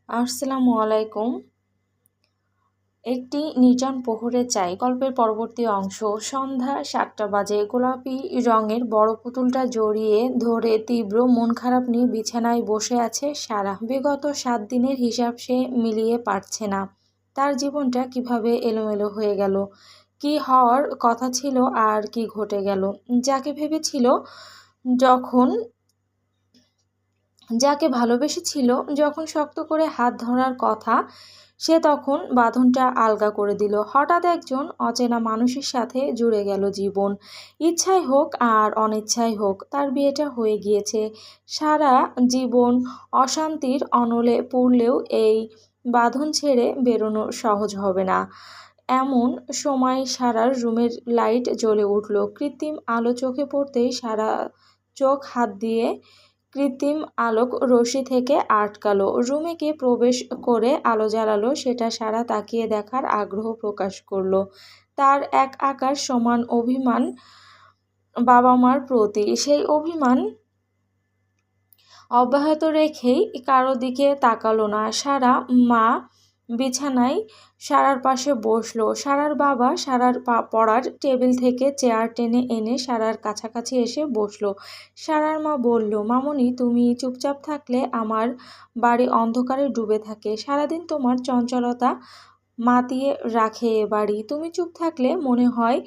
আসসালামু আলাইকুম। একটি নির্জন প্রহরে চাই গল্পের পরবর্তী অংশ। সন্ধ্যা ৭টা বাজে। গোলাপি রঙের বড় পুতুলটা জড়িয়ে ধরে তীব্র মন খারাপ নিয়ে বিছানায় বসে আছে সারা। বিগত ৭ দিনের হিসাব সে মিলিয়ে পারছে না। তার জীবনটা কিভাবে এলোমেলো হয়ে গেল, কি হওয়ার কথা ছিল আর কি ঘটে গেল। যাকে ভেবেছিল, যখন যাকে ভালোবেসেছিল, যখন শক্ত করে হাত ধরার কথা, সে তখন বাঁধনটা আলগা করে দিল। হঠাৎ একজন অচেনা মানুষের সাথে জুড়ে গেল জীবন। ইচ্ছাই হোক আর অনিচ্ছাই হোক, তার বিয়েটা হয়ে গিয়েছে। সারা জীবন অশান্তির অনলে পড়লেও এই বাঁধন ছেড়ে বেরোনো সহজ হবে না। এমন সময় সারার রুমের লাইট জ্বলে উঠল। কৃত্রিম আলো চোখে পড়তেই সারা চোখ হাত দিয়ে কৃত্রিম আলোক রশ্মি থেকে আটকালো। রুমে কে প্রবেশ করে আলো জ্বালালো সেটা সারা তাকিয়ে দেখার আগ্রহ প্রকাশ করলো। তার এক আকাশ সমান অভিমান বাবা মার প্রতি। সেই অভিমান অব্যাহত রেখেই কারো দিকে তাকালো না সারা। মা বিছানায় সারার পাশে বসলো। সারার বাবা সারার পড়ার টেবিল থেকে চেয়ার টেনে এনে সারার কাছাকাছি এসে বসলো। সারার মা বলল, মামুনি, তুমি চুপচাপ থাকলে আমার বাড়ি অন্ধকারে ডুবে থাকে। সারাদিন তোমার চঞ্চলতা মাতিয়ে রাখে এ বাড়ি। তুমি চুপ থাকলে মনে হয়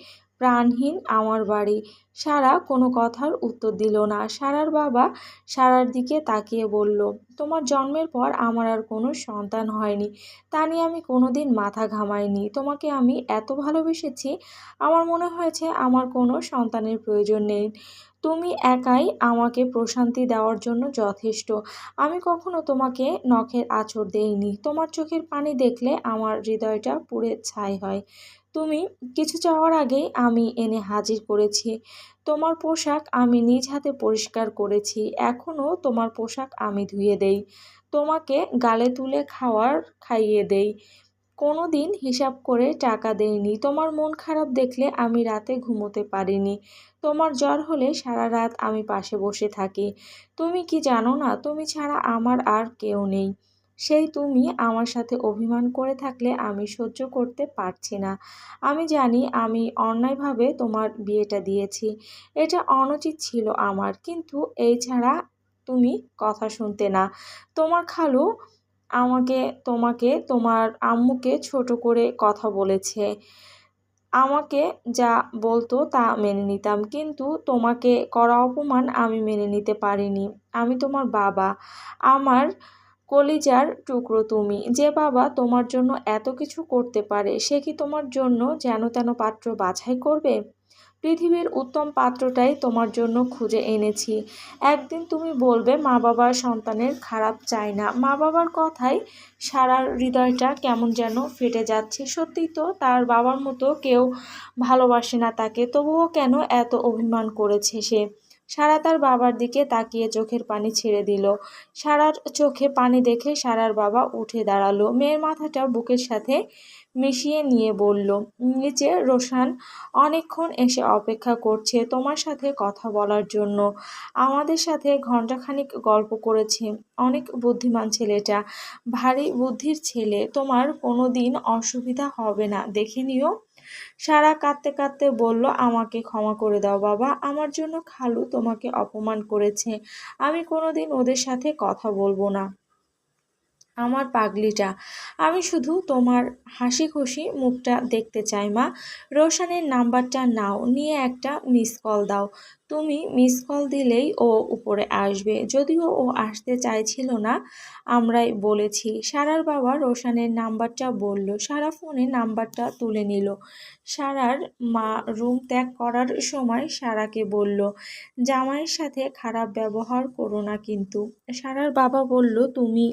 প্রাণহীন আমার বাড়ি। সারা কোনো কথার উত্তর দিল না। সারার বাবা সারার দিকে তাকিয়ে বলল, তোমার জন্মের পর আমার আর কোনো সন্তান হয়নি। তা নিয়ে আমি কোনোদিন মাথা ঘামাইনি। তোমাকে আমি এত ভালোবেসেছি, আমার মনে হয়েছে আমার কোনো সন্তানের প্রয়োজন নেই। তুমি একাই আমাকে প্রশান্তি দেওয়ার জন্য যথেষ্ট। আমি কখনো তোমাকে নখের আঁচড় দেইনি। তোমার চোখের পানি দেখলে আমার হৃদয়টা পুড়ে ছাই হয়। তুমি কিছু চাওয়ার আগেই আমি এনে হাজির করেছি। তোমার পোশাক আমি নিজ হাতে পরিষ্কার করেছি। এখনও তোমার পোশাক আমি ধুয়ে দেই। তোমাকে গালে তুলে খাইয়ে দেই। কোনো দিন হিসাব করে টাকা দেইনি। তোমার মন খারাপ দেখলে আমি রাতে ঘুমোতে পারিনি। তোমার জ্বর হলে সারা রাত আমি পাশে বসে থাকি। তুমি কি জানো না, তুমি ছাড়া আমার আর কেউ নেই। সেই তুমি আমার সাথে অভিমান করে থাকলে আমি সহ্য করতে পারছি না। আমি জানি আমি অন্যায়ভাবে তোমার বিয়েটা দিয়েছি। এটা অনুচিত ছিল আমার, কিন্তু এই ছাড়া তুমি কথা শুনতে না। তোমার খালু আমাকে, তোমাকে, তোমার আম্মুকে ছোট করে কথা বলেছে। আমাকে যা বলতো তা মেনে নিতাম, কিন্তু তোমাকে করা অপমান আমি মেনে নিতে পারিনি। আমি তোমার বাবা, আমার কলিজার টুকরো তুমি। যে বাবা তোমার জন্য এত কিছু করতে পারে, সে কি তোমার জন্য যেন তেন পাত্র বাছাই করবে? পৃথিবীর উত্তম পাত্রটাই তোমার জন্য খুঁজে এনেছি। একদিন তুমি বলবে মা বাবার সন্তানের খারাপ চায় না। মা বাবার কথায় সারার হৃদয়টা কেমন যেন ফেটে যাচ্ছে। সত্যিই তো, তার বাবার মতো কেউ ভালোবাসে না তাকে, তবুও কেন এত অভিমান করেছে সে। সারা তার বাবার দিকে তাকিয়ে চোখের পানি ছেড়ে দিল। সারার চোখে পানি দেখে সারার বাবা উঠে দাঁড়ালো। মেয়ের মাথাটা বুকের সাথে মিশিয়ে নিয়ে বলল, নিচে রোশান অনেকক্ষণ এসে অপেক্ষা করছে তোমার সাথে কথা বলার জন্য। আমাদের সাথে ঘন্টাখানিক গল্প করেছে। অনেক বুদ্ধিমান ছেলেটা, ভারী বুদ্ধির ছেলে। তোমার কোনো দিন অসুবিধা হবে না, দেখে নিও। সারা কাঁদতে কাঁদতে বলল, আমাকে ক্ষমা করে দাও বাবা, আমার জন্য খালু তোমাকে অপমান করেছে। আমি কোনোদিন ওদের সাথে কথা বলবো না। আমার পাগলিটা, আমি শুধু তোমার হাসি খুশি মুখটা দেখতে চাই মা। রোশানের নাম্বারটা নাও, নিয়ে একটা মিস কল দাও। তুমি মিস কল দিলেই ও উপরে আসবে। যদিও ও আসতে চাইছিল না, আমরাই বলেছি। সারার বাবা রোশানের নাম্বারটা বলল। সারা ফোনে নাম্বারটা তুলে নিল। সারার মা রুম ত্যাগ করার সময় সারাকে বলল, জামাইয়ের সাথে খারাপ ব্যবহার করো না কিন্তু। সারার বাবা বলল, তুমি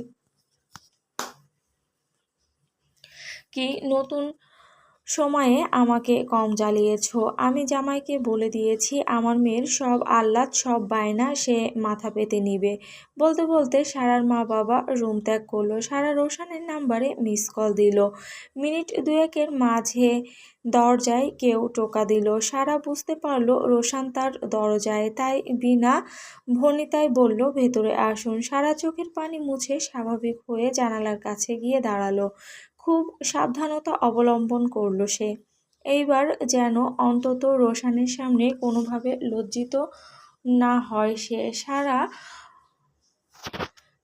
কি নতুন সময়ে আমাকে কম জ্বালিয়েছো। আমি জামাইকে বলে দিয়েছি আমার মেয়ের সব আহ্লাদ সব বায়না সে মাথা পেতে নিবে। বলতে বলতে সারার মা বাবা রুম ত্যাগ করলো। সারা রোশানের নাম্বারে মিস কল দিল। মিনিট দুয়েকের মাঝে দরজায় কেউ টোকা দিল। সারা বুঝতে পারলো রোশান তার দরজায়, তাই বিনা ভনিতায় বলল, ভেতরে আসুন। সারা চোখের পানি মুছে স্বাভাবিক হয়ে জানালার কাছে গিয়ে দাঁড়ালো। খুব সাবধানতা অবলম্বন করল সে। এইবার যেন অন্তত রোশানের সামনে কোনোভাবে লজ্জিত না হয় সে।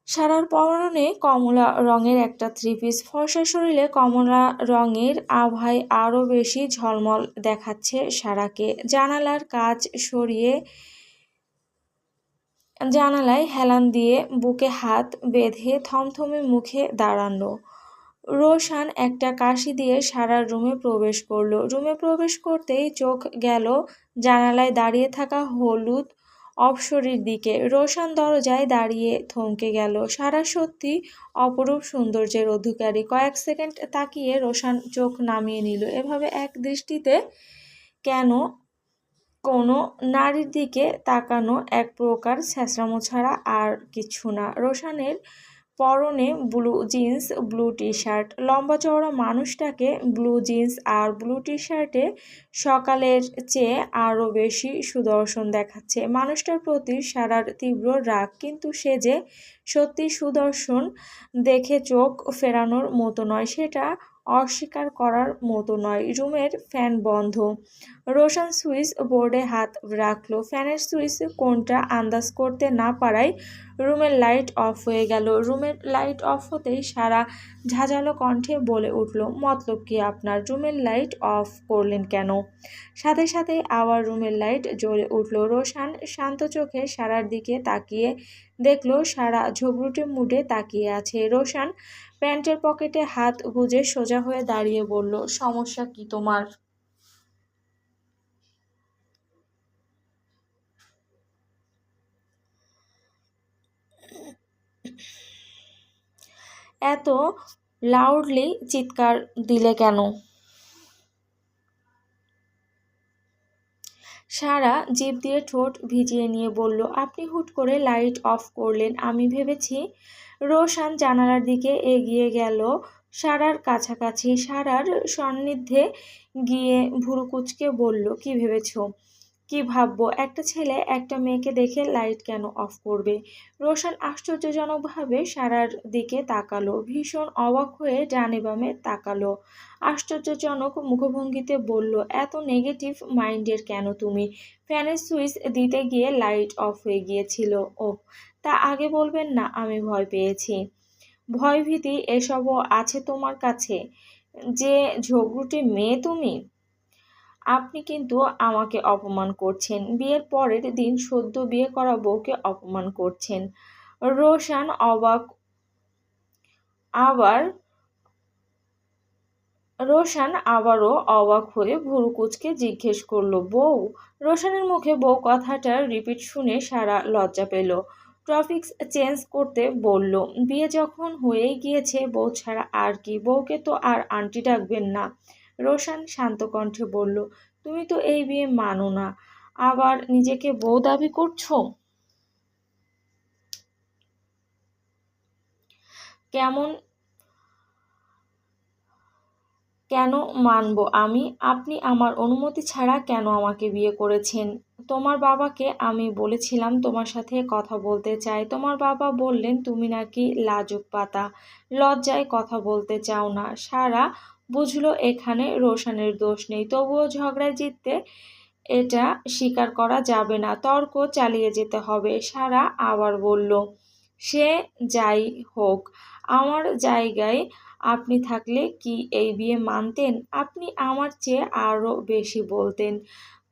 সারার পরনে কমলা রঙের একটা থ্রি পিস, ফর্সা শরীরে কমলা রঙের আভায় আরও বেশি ঝলমল দেখাচ্ছে সারাকে। জানালার কাচ সরিয়ে জানালায় হেলান দিয়ে বুকে হাত বেঁধে থমথমে মুখে দাঁড়ানো রোশান একটা কাশি দিয়ে সারার রুমে প্রবেশ করলো। রুমে প্রবেশ করতেই চোখ গেল জানালায় দাঁড়িয়ে থাকা হলুদ অপসরীর দিকে। রোশান দরজায় দাঁড়িয়ে থমকে গেল। সারা সত্যি অপরূপ সৌন্দর্যের অধিকারী। কয়েক সেকেন্ড তাকিয়ে রোশান চোখ নামিয়ে নিল। এভাবে এক দৃষ্টিতে কেন কোনো নারীর দিকে তাকানো এক প্রকার ছেঁচড়ামো ছাড়া আর কিছু না। রোশানের পরনে blue jeans, blue T shirt. লম্বা চওড়া মানুষটাকে ব্লু জিন্স আর ব্লু টি শার্টে সকালের চেয়ে আরও বেশি সুদর্শন দেখাচ্ছে। মানুষটার প্রতি সারার তীব্র রাগ, কিন্তু সে যে সত্যি সুদর্শন দেখে চোখ ফেরানোর মতো নয়, সেটা অস্বীকার করার মতো নয়। রুমের ফ্যান বন্ধ। রোশান সুইচ বোর্ডে হাত রাখল। ফ্যানের সুইচ কোনটা আন্দাজ করতে না পারায় রুমের লাইট অফ হয়ে গেল। রুমের লাইট অফ হতেই সারা ঝাঁঝালো কণ্ঠে বলে উঠল, মতলব কি আপনার? রুমের লাইট অফ করলেন কেন? সাথে সাথে আবার রুমের লাইট জ্বলে উঠল। রোশান শান্ত চোখে সারার দিকে তাকিয়ে দেখল সারা ঝগড়ুটে মুডে তাকিয়ে আছে। রোশান প্যান্টের পকেটে হাত গুজে সোজা হয়ে দাঁড়িয়ে বলল, সমস্যা কি তোমার? এত লাউডলি চিৎকার দিলে কেন? সারা জিভ দিয়ে ঠোঁট ভিজিয়ে নিয়ে বলল, আপনি হুট করে লাইট অফ করলেন, আমি ভেবেছি। রোশান জানালার দিকে এগিয়ে গেল সারার কাছাকাছি। সারার সান্নিধ্যে গিয়ে ভুরু কুঁচকে বলল, কি ভেবেছ? কি ভাববো? একটা ছেলে একটা মেয়েকে দেখে লাইট কেন অফ করবে? রোশান আশ্চর্যজনকভাবে সারার দিকে তাকালো, ভীষণ অবাক হয়ে ডানে বামে তাকালো। আশ্চর্যজনক মুখভঙ্গিতে বলল, এত নেগেটিভ মাইন্ডের কেন তুমি? ফ্যানের সুইচ দিতে গিয়ে লাইট অফ হয়ে গিয়েছিল। ও, তা আগে বলবেন না? আমি ভয় পেয়েছি। ভয় ভীতি এসবও আছে তোমার কাছে? যে ঝগড়ুটে মেয়ে তুমি! আপনি কিন্তু আমাকে অপমান করছেন। বিয়ের পরের দিন সদ্য বিয়ে করা বউকে অপমান করছেন। রোশান আবার রোশান আবারও অবাক হয়ে ভুরু কুঁচকে জিজ্ঞেস করল, বউ? রোশানের মুখে বউ কথাটার রিপিট শুনে সারা লজ্জা পেল। টপিকস চেঞ্জ করতে বলল, বিয়ে যখন হয়েই গিয়েছে বউ ছাড়া আর কি? বউকে তো আর আন্টি ডাকবেন না। রোশান শান্ত কণ্ঠে বলল, তুমি তো এই বিয়ে মানো না, আবার নিজেকে বউ দাবি করছো? কেমন কেন মানব আমি? আপনি আমার অনুমতি ছাড়া কেন আমাকে বিয়ে করেছেন? তোমার বাবাকে আমি বলেছিলাম তোমার সাথে কথা বলতে চাই। তোমার বাবা বললেন তুমি নাকি লাজুক পাতা, লজ্জায় কথা বলতে চাও না। সারা বুঝলো এখানে রোশানের দোষ নেই, তবুও ঝগড়ায় জিততে এটা স্বীকার করা যাবে না। তর্ক চালিয়ে যেতে হবে। সারা আবার বলল, সে যাই হোক, আমার জায়গায় আপনি থাকলে কি এই বিয়ে মানতেন? আপনি আমার চেয়ে আরও বেশি বলতেন।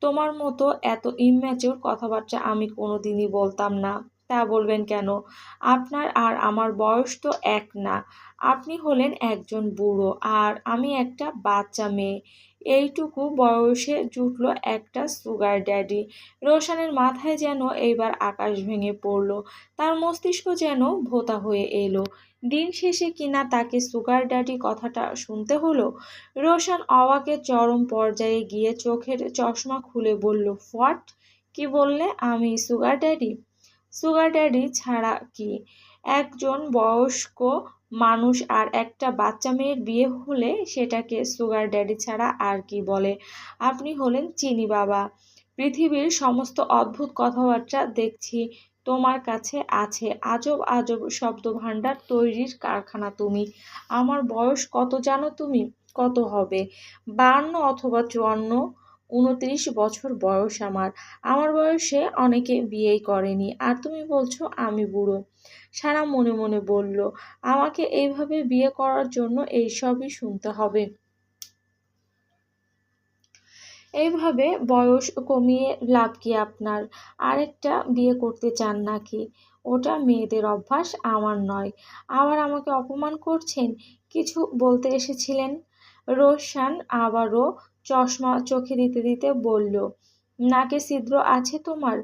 তোমার মতো এত ইম্যাচিওর কথাবার্তা আমি কোনোদিনই বলতাম না। তা বলবেন কেন? আপনার আর আমার বয়স তো এক না। আপনি হলেন একজন বুড়ো আর আমি একটা বাচ্চা মেয়ে। এইটুকু বয়সে জুটল একটা সুগার ড্যাডি। রোশানের মাথায় যেন এইবার আকাশ ভেঙে পড়ল, তার মস্তিষ্ক যেন ভোঁতা হয়ে এলো। দিন শেষে কিনা তাকে সুগার ড্যাডি কথাটা শুনতে হলো। রোশান অবাকের চরম পর্যায়ে গিয়ে চোখের চশমা খুলে বলল, হোয়াট? কি বললে? আমি সুগার ড্যাডি? সুগার ড্যাডি ছাড়া কি? একজন বয়স্ক মানুষ আর একটা বাচ্চা মেয়ের বিয়ে হলে সেটাকে সুগার ড্যাডি ছাড়া আর কি বলে? আপনি হলেন চিনি বাবা। পৃথিবীর সমস্ত অদ্ভুত কথাবার্তা দেখছি তোমার কাছে আছে। আজব আজব শব্দভাণ্ডার তৈরির কারখানা তুমি। আমার বয়স কত জানো তুমি? কত হবে? 52 অথবা 54। 29 বছর বয়স আমার। আমার বয়সে অনেকে বিয়েই করেনি, আর তুমি বলছো আমি বুড়ো। সারা মনে মনে বলল, আমাকে এইভাবে বিয়ে করার জন্য এইসবই শুনতে হবে? এইভাবে বয়স কমিয়ে লাভ কি আপনার? আরেকটা বিয়ে করতে চান নাকি? ওটা মেয়েদের অভ্যাস, আমার নয়। আবার আমাকে অপমান করছেন? কিছু বলতে এসেছিলেন? রোশান আবারও চশমা চোখে দিতে দিতে বলল, নাকে ছিদ্র আছে তোমার?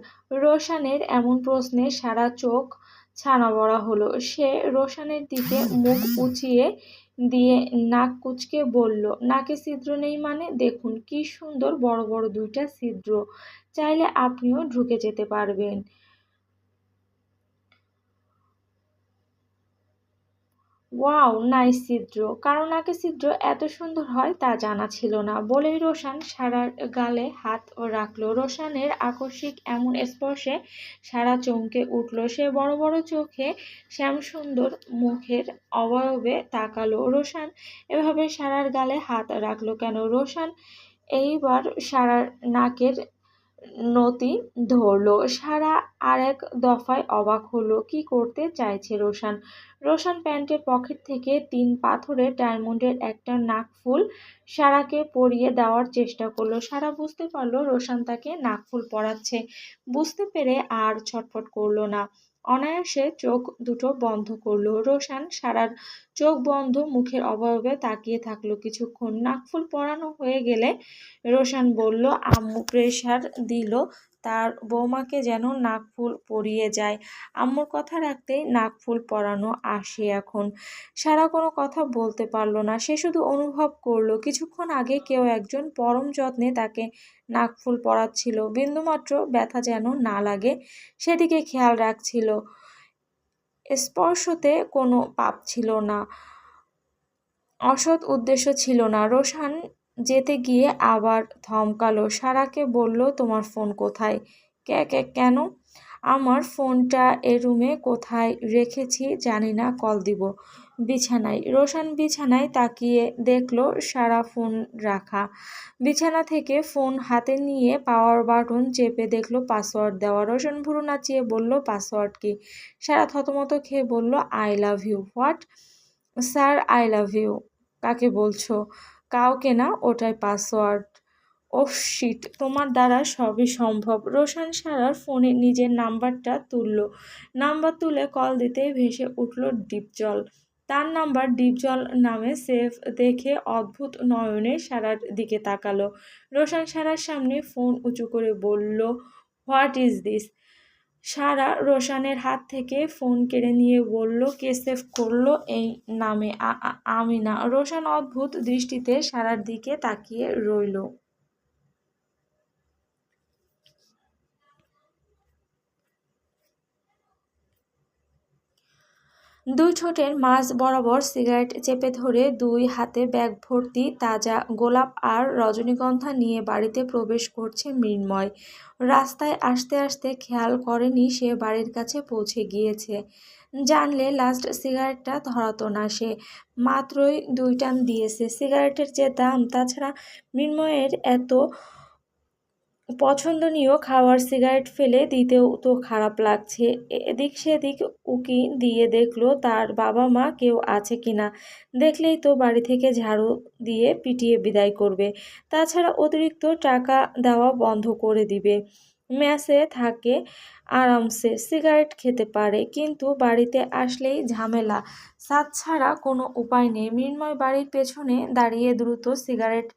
রোশানের এমন প্রশ্নে সারা চোখ ছানা বড়া হলো। সে রোশানের দিকে মুখ উঁচিয়ে দিয়ে নাক কুঁচকে বলল, নাকে ছিদ্র নেই মানে? দেখুন কি সুন্দর বড় বড় দুইটা ছিদ্র, চাইলে আপনিও ঢুকে যেতে পারবেন। ওয়াও, নাইস ছিদ্র। কারো নাকে ছিদ্র এত সুন্দর হয় তা জানা ছিল না বলেই রোশান সারার গালে হাত রাখলো। রোশানের আকস্মিক এমন স্পর্শে সারা চমকে উঠল। সে বড় বড় চোখে শ্যামসুন্দর মুখের অবয়বে তাকালো। রোশান এভাবে সারার গালে হাত রাখলো কেন? রোশান এইবার সারার নাকের নতি ধরল। সারা আরেক দফায় অবাক হলো। কি করতে চাইছে রোশান? রোশান প্যান্টের পকেট থেকে 3 পাথরের ডায়মন্ডের একটা নাকফুল সারাকে পরিয়ে দেওয়ার চেষ্টা করলো। সারা বুঝতে পারলো রোশান তাকে নাকফুল পরাচ্ছে। বুঝতে পেরে আর ছটফট করলো না, অনায়াসে চোখ দুটো বন্ধ করলো। রোশান সারার চোখ বন্ধ মুখের অবয়বে তাকিয়ে থাকলো কিছুক্ষণ। নাকফুল পরানো হয়ে গেলে রোশান বলল, আম্মু প্রেসার দিল তার বৌমাকে যেন নাকফুল পরিয়ে যায়। আম্মুর কথা রাখতেই নাকফুল পরানো আসে এখন। সারা কোনো কথা বলতে পারল না, সে শুধু অনুভব করলো কিছুক্ষণ আগে কেউ একজন পরম যত্নে তাকে নাকফুল পরাচ্ছিল। বিন্দুমাত্র ব্যথা যেন না লাগে সেদিকে খেয়াল রাখছিল। স্পর্শতে কোনো পাপ ছিল না, অসৎ উদ্দেশ্য ছিল না। রোশান যেতে গিয়ে আবার থমকালো। সারাকে বলল, তোমার ফোন কোথায়? কেন? আমার ফোনটা এ রুমে কোথায় রেখেছি জানি না, কল দিব। বিছানায়। রোশান বিছানায় তাকিয়ে দেখলো সারা ফোন রাখা। বিছানা থেকে ফোন হাতে নিয়ে পাওয়ার বাটন চেপে দেখলো পাসওয়ার্ড দেওয়া। রোশান ভুরু নাচিয়ে বলল, পাসওয়ার্ড কি? সারা থতমত খেয়ে বলল, I love you. What? Sir, I love you. কাকে বলছো? কাউকে না, ওটাই পাসওয়ার্ড। ওহ শিট, তোমার দ্বারা সবই সম্ভব। রোশান সারার ফোনে নিজের নাম্বারটা তুলল। নাম্বার তুলে কল দিতেই ভেসে উঠল ডিপজল। তার নাম্বার ডিপজল নামে সেভ দেখে অদ্ভুত নয়নে সারার দিকে তাকালো। রোশান সারার সামনে ফোন উঁচু করে বলল, হোয়াট ইজ দিস? সারা রোশানের হাত থেকে ফোন কেড়ে নিয়ে বলল, কে সেভ করলো এই নামে? আমি না। রোশান অদ্ভুত দৃষ্টিতে সারার দিকে তাকিয়ে রইল। দুই ঠোঁটের মাঝ বরাবর সিগারেট চেপে ধরে দুই হাতে ব্যাগ ভর্তি তাজা গোলাপ আর রজনীগন্ধা নিয়ে বাড়িতে প্রবেশ করছে মৃন্ময়। রাস্তায় আসতে আসতে খেয়াল করেনি সে বাড়ির কাছে পৌঁছে গিয়েছে। জানলে লাস্ট সিগারেটটা ধরাতো না সে। মাত্রই 2 টান দিয়েছে। সিগারেটের যে দাম, তাছাড়া মৃন্ময়ের এত পছন্দনীয় খাবার সিগারেট ফেলে দিতেও তো খারাপ লাগছে। এদিক সেদিক উকি দিয়ে দেখলো তার বাবা মা কেউ আছে কিনা। দেখলেই তো বাড়ি থেকে ঝাড়ু দিয়ে পিটিয়ে বিদায় করবে। তাছাড়া অতিরিক্ত টাকা দেওয়া বন্ধ করে দিবে। মেসে থাকে আরামসে, সিগারেট খেতে পারে, কিন্তু বাড়িতে আসলেই ঝামেলা। ছাদ ছাড়া কোনো উপায় নেই। মৃন্ময় বাড়ির পেছনে দাঁড়িয়ে দ্রুত সিগারেট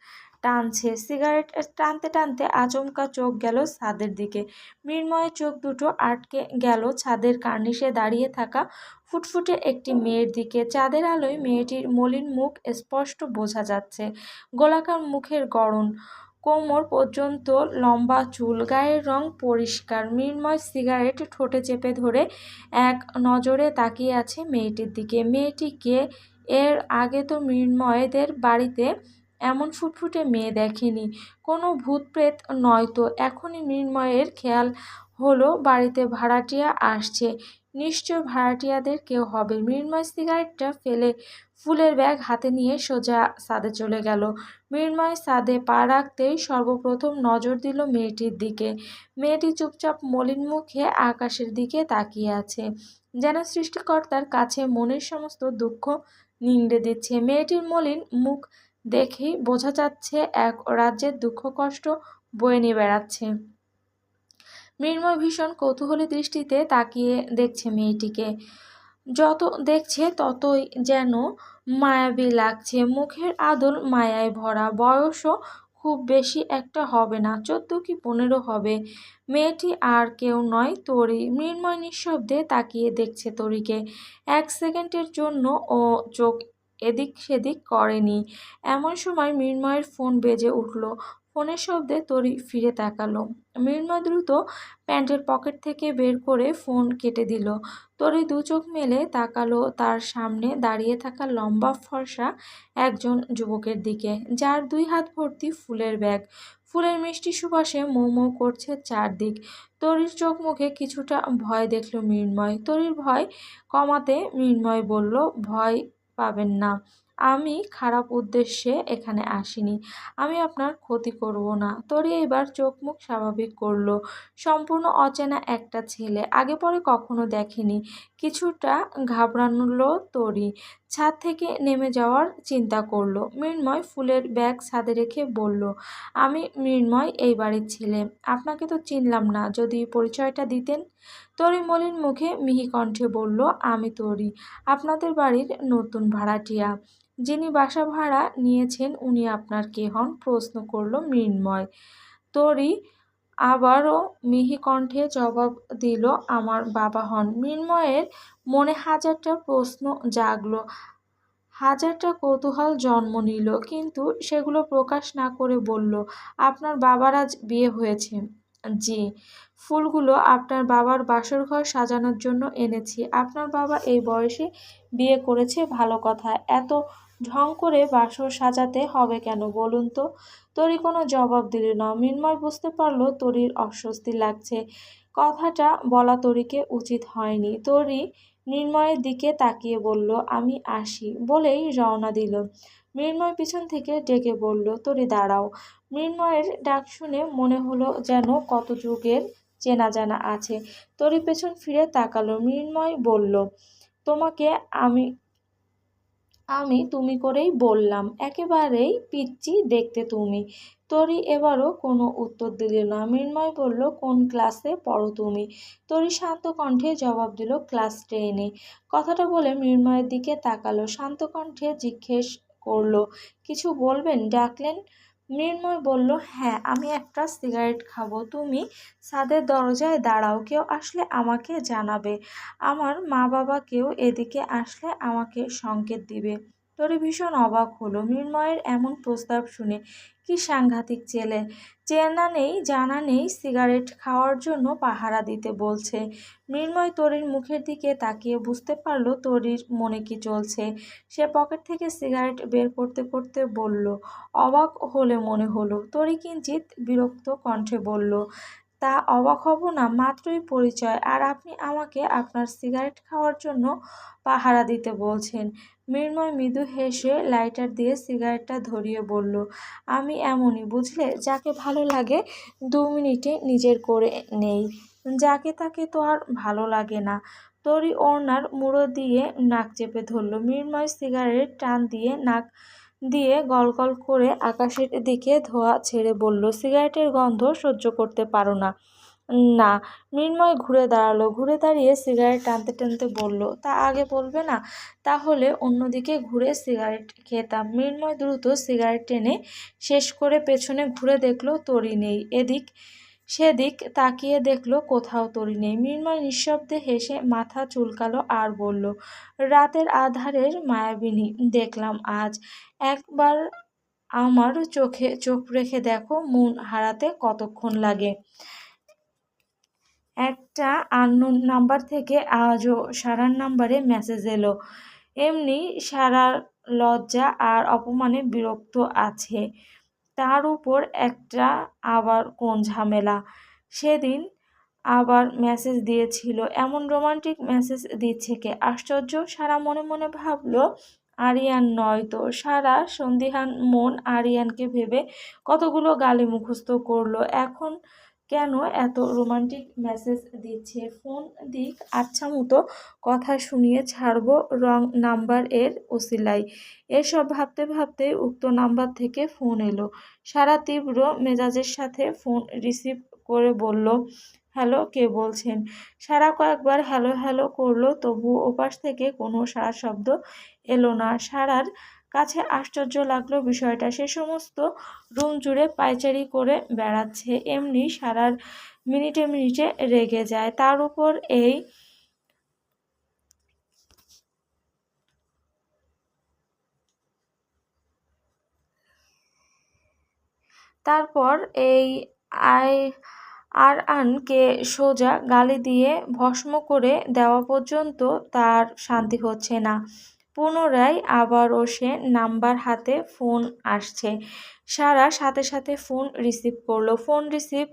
টানছে। সিগারেট টানতে টানতে আচমকা চোখ গেল ছাদের দিকে। মৃন্ময়ের চোখ দুটো আটকে গেল ছাদের কার্নিশে দাঁড়িয়ে থাকা ফুটফুটে একটি মেয়ের দিকে। চাঁদের আলোয় মেয়েটির মলিন মুখ স্পষ্ট বোঝা যাচ্ছে। গোলাকার মুখের গড়ন, কোমর পর্যন্ত লম্বা চুল, গায়ের রং পরিষ্কার। মৃন্ময় সিগারেট ঠোঁটে চেপে ধরে এক নজরে তাকিয়ে আছে মেয়েটির দিকে। মেয়েটি কে? এর আগে তো মৃন্ময়দের বাড়িতে এমন ফুটফুটে মেয়ে দেখেনি। কোনো ভূতপ্রেত নয়তো। এখনই মৃন্ময়ের খেয়াল হলো বাড়িতে ভাড়াটিয়া আসছে। নিশ্চয় ভাড়াটিয়াদের কেউ হবে। মৃন্ময় সিগারেটটা ফেলে ফুলের ব্যাগ হাতে নিয়ে সোজা ছাদে চলে গেল। মৃন্ময় ছাদে পা রাখতেই সর্বপ্রথম নজর দিল মেয়েটির দিকে। মেয়েটি চুপচাপ মলিন মুখে আকাশের দিকে তাকিয়ে আছে, যেন সৃষ্টিকর্তার কাছে মনের সমস্ত দুঃখ নিংড়ে দিচ্ছে। মেয়েটির মলিন মুখ দেখেই বোঝা যাচ্ছে এক রাজ্যের দুঃখ কষ্ট বয়ে নিয়ে বেড়াচ্ছে। মৃন্ময় ভীষণ কৌতূহলী দৃষ্টিতে তাকিয়ে দেখছে মেয়েটিকে। যত দেখছে ততই যেন মায়াবী লাগছে। মুখের আদল মায়ায় ভরা। বয়সও খুব বেশি একটা হবে না, 14 কি 15 হবে। মেয়েটি আর কেউ নয়, তরি। মৃন্ময় নিঃশব্দে তাকিয়ে দেখছে তরিকে। 1 সেকেন্ডের জন্য ও চোখ এদিক সেদিক করেনি। এমন সময় মৃন্ময়ের ফোন বেজে উঠল। ফোনের শব্দে তরি ফিরে তাকালো। মৃন্ময় দ্রুত প্যান্টের পকেট থেকে বের করে ফোন কেটে দিল। তরি দু চোখ মেলে তাকালো তার সামনে দাঁড়িয়ে থাকা লম্বা ফর্সা একজন যুবকের দিকে, যার 2 হাত ভর্তি ফুলের ব্যাগ। ফুলের মিষ্টি সুবাসে মৌ মৌ করছে চারদিক। তরির চোখ মুখে কিছুটা ভয় দেখল মৃন্ময়। তরির ভয় কমাতে মৃন্ময় বলল, ভয় পাবেন না, আমি খারাপ উদ্দেশ্যে এখানে আসিনি। আমি আপনার ক্ষতি করব না। তরি এবার চোখ মুখ স্বাভাবিক করল। সম্পূর্ণ অচেনা একটা ছেলে, আগে পরে কখনো দেখেনি। কিছুটা ঘাবড়ালো তরি। ছাদ থেকে নেমে যাওয়ার চিন্তা করলো। মৃন্ময় ফুলের ব্যাগ ছাদে রেখে বলল, আমি মৃন্ময়, এই বাড়ির ছেলে। আপনাকে তো চিনলাম না, যদি পরিচয়টা দিতেন। তরি মলিন মুখে মিহি কণ্ঠে বলল, আমি তরি, আপনাদের বাড়ির নতুন ভাড়াটিয়া। যিনি বাসা ভাড়া নিয়েছেন উনি আপনার কে হন? প্রশ্ন করল মৃন্ময়। তরি আবারও মিহি কণ্ঠে জবাব দিল, আমার বাবা হন। মৃন্ময়ের মনে হাজারটা প্রশ্ন জাগলো, হাজারটা কৌতূহল জন্ম নিল, কিন্তু সেগুলো প্রকাশ না করে বলল, আপনার বাবার আজ বিয়ে হয়েছে? জি। ফুলগুলো আপনার বাবার বাসর ঘর সাজানোর জন্য এনেছি। আপনার বাবা এই বয়সে বিয়ে করেছে, ভালো কথা। এত ঢং করে বাসর সাজাতে হবে কেন বলুন তো? তরি কোনো জবাব দিল না। মৃন্ময় বুঝতে পারল তরির অস্বস্তি লাগছে। কথাটা বলা তরিকে উচিত হয়নি। তরি মৃন্ময়ের দিকে তাকিয়ে বলল, আমি আসি, বলেই রওনা দিল। মৃন্ময় পিছন থেকে ডেকে বলল, তরি দাঁড়াও। মৃন্ময়ের ডাক শুনে মনে হলো যেন কত যুগের চেনা জানা আছে। তরি পেছন ফিরে তাকালো। মৃন্ময় বলল, তোমাকে আমি আমি তুমি করেই বললাম, একেবারেই পিচ্চি দেখতে তুমি। তরি এবারও কোনো উত্তর দিল না। মৃন্ময় বলল, কোন ক্লাসে পড়ো তুমি? তরি শান্ত কণ্ঠে জবাব দিল, ক্লাস 10-এ। কথাটা বলে মৃন্ময়ের দিকে তাকালো, শান্ত কণ্ঠে জিজ্ঞেস করলো, কিছু বলবেন? ডাকলেন? মৃন্ময় বলল, হ্যাঁ, আমি একটা সিগারেট খাবো। তুমি ছাদের দরজায় দাঁড়াও, কেউ আসলে আমাকে জানাবে। আমার মা বাবা কেউ এদিকে আসলে আমাকে সংকেত দিবে। তরি ভীষণ অবাক হলো মৃন্ময়ের এমন প্রস্তাব শুনে। কি সাংঘাতিক ছেলে! চেনা নেই জানা নেই, সিগারেট খাওয়ার জন্য পাহারা দিতে বলছে। মৃন্ময় তরির মুখের দিকে তাকিয়ে বুঝতে পারল তরির মনে কি চলছে। সে পকেট থেকে সিগারেট বের করতে করতে বলল, অবাক হলে মনে হলো। তরি কিঞ্চিত বিরক্ত কণ্ঠে বলল, তা অবাক হব না, মাত্রই পরিচয়, আর আপনি আমাকে আপনার সিগারেট খাওয়ার জন্য পাহারা দিতে বলছেন। মৃন্ময় মৃদু হেসে লাইটার দিয়ে সিগারেটটা ধরিয়ে বলল, আমি এমনই, বুঝলে, যাকে ভালো লাগে 2 মিনিটে নিজের করে নেই, যাকে তাকে তো আর ভালো লাগে না। তরি ওড়নার মুড়ো দিয়ে নাক চেপে ধরল। মৃন্ময় সিগারেট টান দিয়ে নাক দিয়ে গলগল করে আকাশের দিকে ধোঁয়া ছেড়ে বলল, সিগারেটের গন্ধ সহ্য করতে পারো না? না। মৃন্ময় ঘুরে দাঁড়ালো, ঘুরে দাঁড়িয়ে সিগারেট টানতে টানতে বলল, তা আগে বলবে না? তাহলে অন্যদিকে ঘুরে সিগারেট খেতাম। মৃন্ময় দ্রুত সিগারেট টেনে শেষ করে পেছনে ঘুরে দেখলো তরি নেই। এদিক সেদিক তাকিয়ে দেখলো কোথাও তরি নেই। মৃন্ময় নিঃশব্দে হেসে মাথা চুলকালো আর বলল, রাতের আধারের মায়াবিনী দেখলাম আজ। একবার আমার চোখে চোখ রেখে দেখো মন হারাতে কতক্ষণ লাগে। একটা আননোন নাম্বার থেকে আজও সারার নাম্বারে মেসেজ এলো। এমনি সারার লজ্জা আর অপমানে বিরক্ত আছে, তার উপর একটা আবার কোন ঝামেলা। সেদিন আবার মেসেজ দিয়েছিল, এমন রোমান্টিক মেসেজ দিচ্ছে কে? আশ্চর্য। সারা মনে মনে ভাবলো, আরিয়ান নয় তো। সারা সন্দিহান মন আরিয়ানকে ভেবে কতগুলো গালি মুখস্থ করলো। এখন কেন এত রোমান্টিক মেসেজ দিচ্ছে? ফোন দিক আচ্ছা মতো, কথা শুনিয়ে ছাড়বো রং নাম্বার এর ওসিলাই। এসব ভাবতে ভাবতে উক্ত নাম্বার থেকে ফোন এলো। সারা তীব্র মেজাজের সাথে ফোন রিসিভ করে বলল, হ্যালো, কে বলছেন? সারা কয়েকবার হ্যালো হ্যালো করলো, তবু ওপাশ থেকে কোনো সাড়া শব্দ এলো না। সারার কাছে আশ্চর্য লাগলো বিষয়টা। সে সমস্ত রুম জুড়ে পায়চারি করে বেড়াচ্ছে, এমনি সারার মিনিটে মিনিটে রেগে যায়। তার উপর এই তারপর এই আই আরআনকে সোজা গালি দিয়ে ভস্ম করে দেওয়া পর্যন্ত তার শান্তি হচ্ছে না। পুনরায় আবারও সে নাম্বার হাতে, ফোন আসছে। সারা সাথে সাথে ফোন রিসিভ করলো। ফোন রিসিভ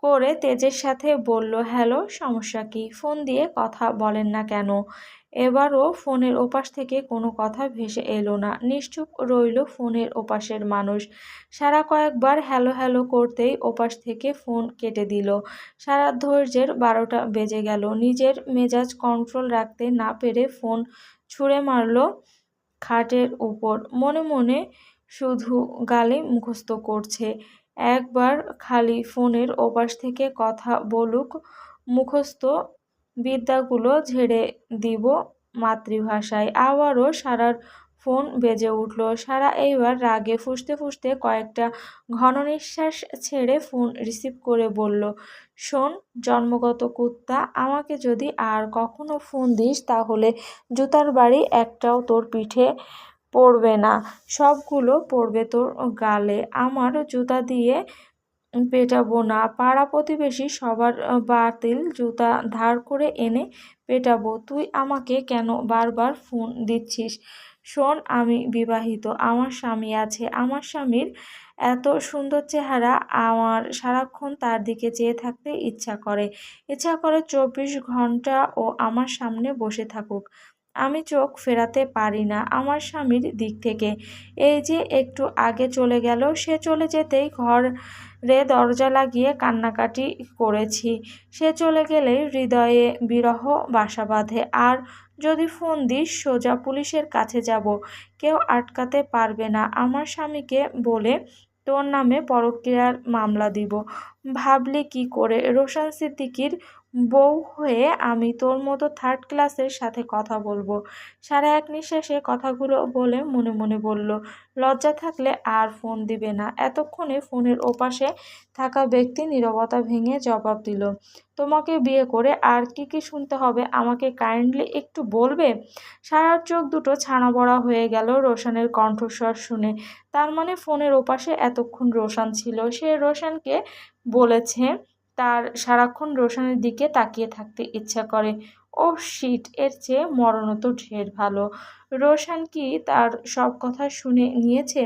করে তেজের সাথে বলল, হ্যালো, সমস্যা কি? ফোন দিয়ে কথা বলেন না কেন? এবারও ফোনের ওপাশ থেকে কোনো কথা ভেসে এলো না। নিশ্চুপ রইল ফোনের ওপাশের মানুষ। সারা কয়েকবার হ্যালো হ্যালো করতেই ওপাশ থেকে ফোন কেটে দিল। সারা ধৈর্যের 12টা বেজে গেল। নিজের মেজাজ কন্ট্রোল রাখতে না পেরে ফোন ছুঁড়ে মারল খাটের উপর। মনে মনে শুধু গালি মুখস্থ করছে, একবার খালি ফোনের ওপাশ থেকে কথা বলুক, মুখস্থ বিদ্যাগুলো ঝেড়ে দিব মাতৃভাষায়। আবারও সারার ফোন বেজে উঠল। সারা এইবার রাগে ফুঁসতে ফুঁসতে কয়েকটা ঘন নিঃশ্বাস ছেড়ে ফোন রিসিভ করে বলল, শোন জন্মগত কুত্তা, আমাকে যদি আর কখনো ফোন দিস তাহলে জুতার বাড়ি একটাও তোর পিঠে পড়বে না, সবগুলো পড়বে তোর গালে। আমার জুতা দিয়ে পেটাবো না, পাড়া প্রতিবেশী সবার বাতিল জুতা ধার করে এনে পেটাবো। তুই আমাকে কেন বারবার ফোন দিচ্ছিস? শোন, আমি বিবাহিত, আমার স্বামী আছে। আমার স্বামীর এত সুন্দর চেহারা, আমার সারাক্ষণ তার দিকে চেয়ে থাকতে ইচ্ছা করে। 24 ঘন্টা ও আমার সামনে বসে থাকুক, আমি চোখ ফেরাতে পারি না আমার স্বামীর দিক থেকে। এই যে একটু আগে চলে গেল, সে চলে যেতেই ঘরে দরজা লাগিয়ে কান্নাকাটি করেছি। সে চলে গেলেই হৃদয়ে বিরহ বাসা বাঁধে। আর যদি ফোন দিস, সোজা পুলিশের কাছে যাব, কেউ আটকাতে পারবে না। আমার স্বামীকে বলে তোর নামে পরকীয়ার মামলা দিব। ভাবলি কি করে রোশান সিদ্দিকীর বউ হয়ে আমি তোর মতো থার্ড ক্লাসের সাথে কথা বলবো? সারা এক নিঃশ্বাসে কথাগুলো বলে মনে মনে বলল, লজ্জা থাকলে আর ফোন দিবে না। এতক্ষণে ফোনের ওপাশে থাকা ব্যক্তি নীরবতা ভেঙে জবাব দিল, তোমাকে বিয়ে করে আর কি কি শুনতে হবে আমাকে কাইন্ডলি একটু বলবে? সারার চোখ দুটো ছানা বড়া হয়ে গেল রোশানের কণ্ঠস্বর শুনে। তার মানে ফোনের ওপাশে এতক্ষণ রোশান ছিল। সে রোশানকে বলেছে তার সারাক্ষণ রোশানের দিকে তাকিয়ে থাকতে ইচ্ছা করে। ও শিট, এর চেয়ে মরণও তো ঢের ভালো। রোশান কি তার সব কথা শুনে নিয়েছে?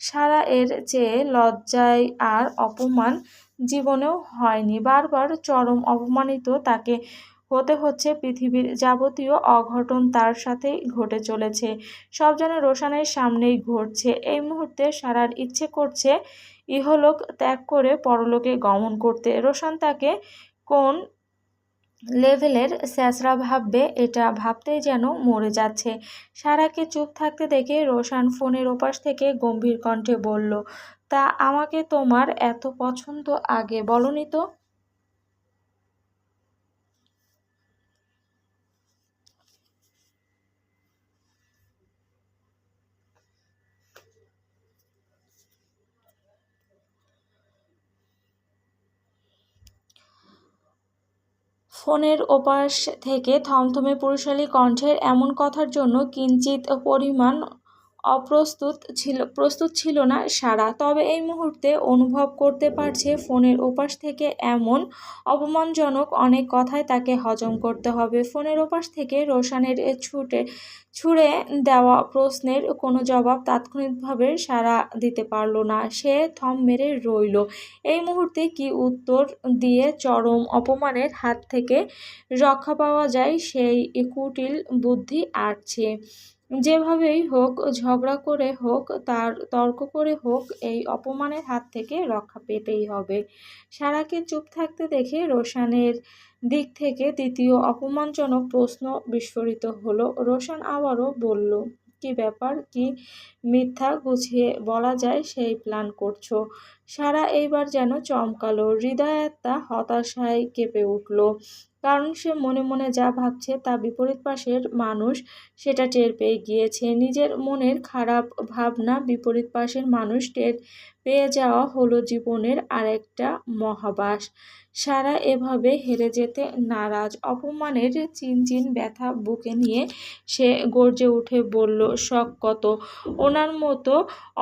সারা এর চেয়ে লজ্জায় আর অপমান জীবনেও হয়নি। বারবার চরম অপমানিত তাকে হতে হচ্ছে। পৃথিবীর যাবতীয় অঘটন তার সাথেই ঘটে চলেছে, সব যেন রোশানের সামনেই ঘটছে। এই মুহূর্তে সারার ইচ্ছে করছে ইহলোক ত্যাগ করে পরলোকে গমন করতে। রোশান তাকে কোন লেভেলের স্যাঁচড়া ভাববে, এটা ভাবতেই যেন মরে যাচ্ছে। সারাকে চুপ থাকতে দেখে রোশান ফোনের ওপাশ থেকে গম্ভীর কণ্ঠে বলল, তা আমাকে তোমার এত পছন্দ আগে বলনি তো? ফোনের ওপাশ থেকে থমথমে পুরুষালী কণ্ঠের এমন কথার জন্য কিঞ্চিৎ পরিমাণ প্রস্তুত ছিল না সারা। তবে এই মুহূর্তে অনুভব করতে পারছে ফোনের ওপাশ থেকে এমন অপমানজনক অনেক কথাই তাকে হজম করতে হবে। ফোনের ওপাশ থেকে রোশানের ছুড়ে দেওয়া প্রশ্নের কোনো জবাব তাৎক্ষণিকভাবে সারা দিতে পারল না। সে থম মেরে রইল। এই মুহূর্তে কি উত্তর দিয়ে চরম অপমানের হাত থেকে রক্ষা পাওয়া যায় সেই কুটিল বুদ্ধি আটছে। যেভাবেই হোক, ঝগড়া করে হোক, তর্ক করে হোক, এই অপমানের হাত থেকে রক্ষা পেতেই হবে। সারাকে চুপ থাকতে দেখে রোশানের দিক থেকে দ্বিতীয় অপমানজনক প্রশ্ন বিস্ফোরিত হলো। রোশান আবারও বলল, কি ব্যাপার? কি মিথ্যা গুছিয়ে বলা যায় সেই প্ল্যান করছো? সারা এইবার যেন চমকালো। হৃদয় একটা হতাশায় কেঁপে উঠল। কারণ সে মনে মনে যা ভাবছে তা বিপরীত পাশের মানুষ সেটা টের পেয়ে গিয়েছে। নিজের মনের খারাপ ভাবনা বিপরীত পাশের মানুষ টের পেয়ে যাওয়া হলো জীবনের আরেকটা মহাবাস। সারা এভাবে হেরে যেতে নারাজ। অপমানের চিনচিন ব্যথা বুকে নিয়ে সে গর্জে উঠে বলল, শখ কত? ওনার মতো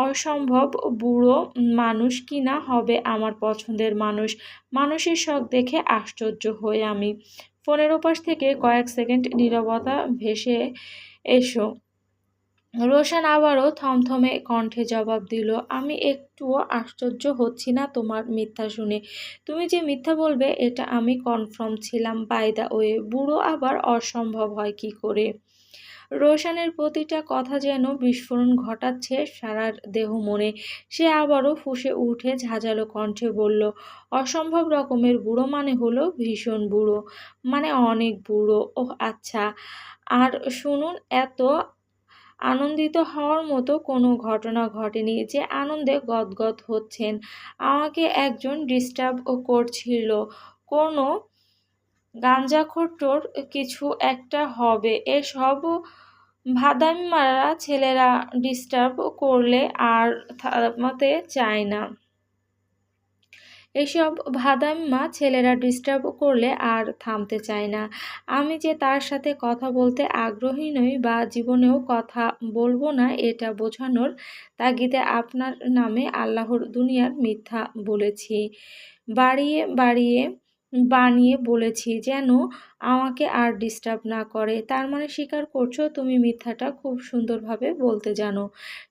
অসম্ভব বুড়ো মানুষ কিনা হবে আমার পছন্দের মানুষ? মানুষের শখ দেখে আশ্চর্য হই আমি। ফোনের ওপাশ থেকে কয়েক সেকেন্ড নীরবতা ভেসে এসো। রোশান আবারও থমথমে কণ্ঠে জবাব দিল, আমি একটুও আশ্চর্য হচ্ছি না তোমার মিথ্যা শুনে। তুমি যে মিথ্যা বলবে এটা আমি কনফার্ম ছিলাম। বাই দ্য ওয়ে, বুড়ো আবার অসম্ভব হয় কি করে? রোশানের প্রতিটা কথা যেন বিস্ফোরণ ঘটাচ্ছে সারার দেহ মনে। সে আবারও ফুঁসে উঠে ঝাঁঝালো কণ্ঠে বলল, অসম্ভব রকমের বুড়ো মানে হলো ভীষণ বুড়ো, মানে অনেক বুড়ো। ওহ আচ্ছা। আর শুনুন, এত আনন্দিত হওয়ার মতো কোনো ঘটনা ঘটেনি যে আনন্দে গদগদ হচ্ছেন। আমাকে একজন ডিস্টার্ব করছিল। কোনো গাঁজাখোর কিছু একটা হবে। এসব ভাদাইম্মারা ছেলেরা ডিস্টার্ব করলে আর থামাতে চায় না। এসব ভাদাইম্মা ছেলেরা ডিস্টার্ব করলে আর থামতে চায় না। আমি যে তার সাথে কথা বলতে আগ্রহী নই বা জীবনেও কথা বলবো না এটা বোঝানোর তাগিদে আপনার নামে আল্লাহর দুনিয়ার মিথ্যা বলেছি। বানিয়ে বলেছি যেন আমাকে আর ডিস্টার্ব না করে। তার মানে স্বীকার করছো তুমি মিথ্যাটা খুব সুন্দরভাবে বলতে জানো।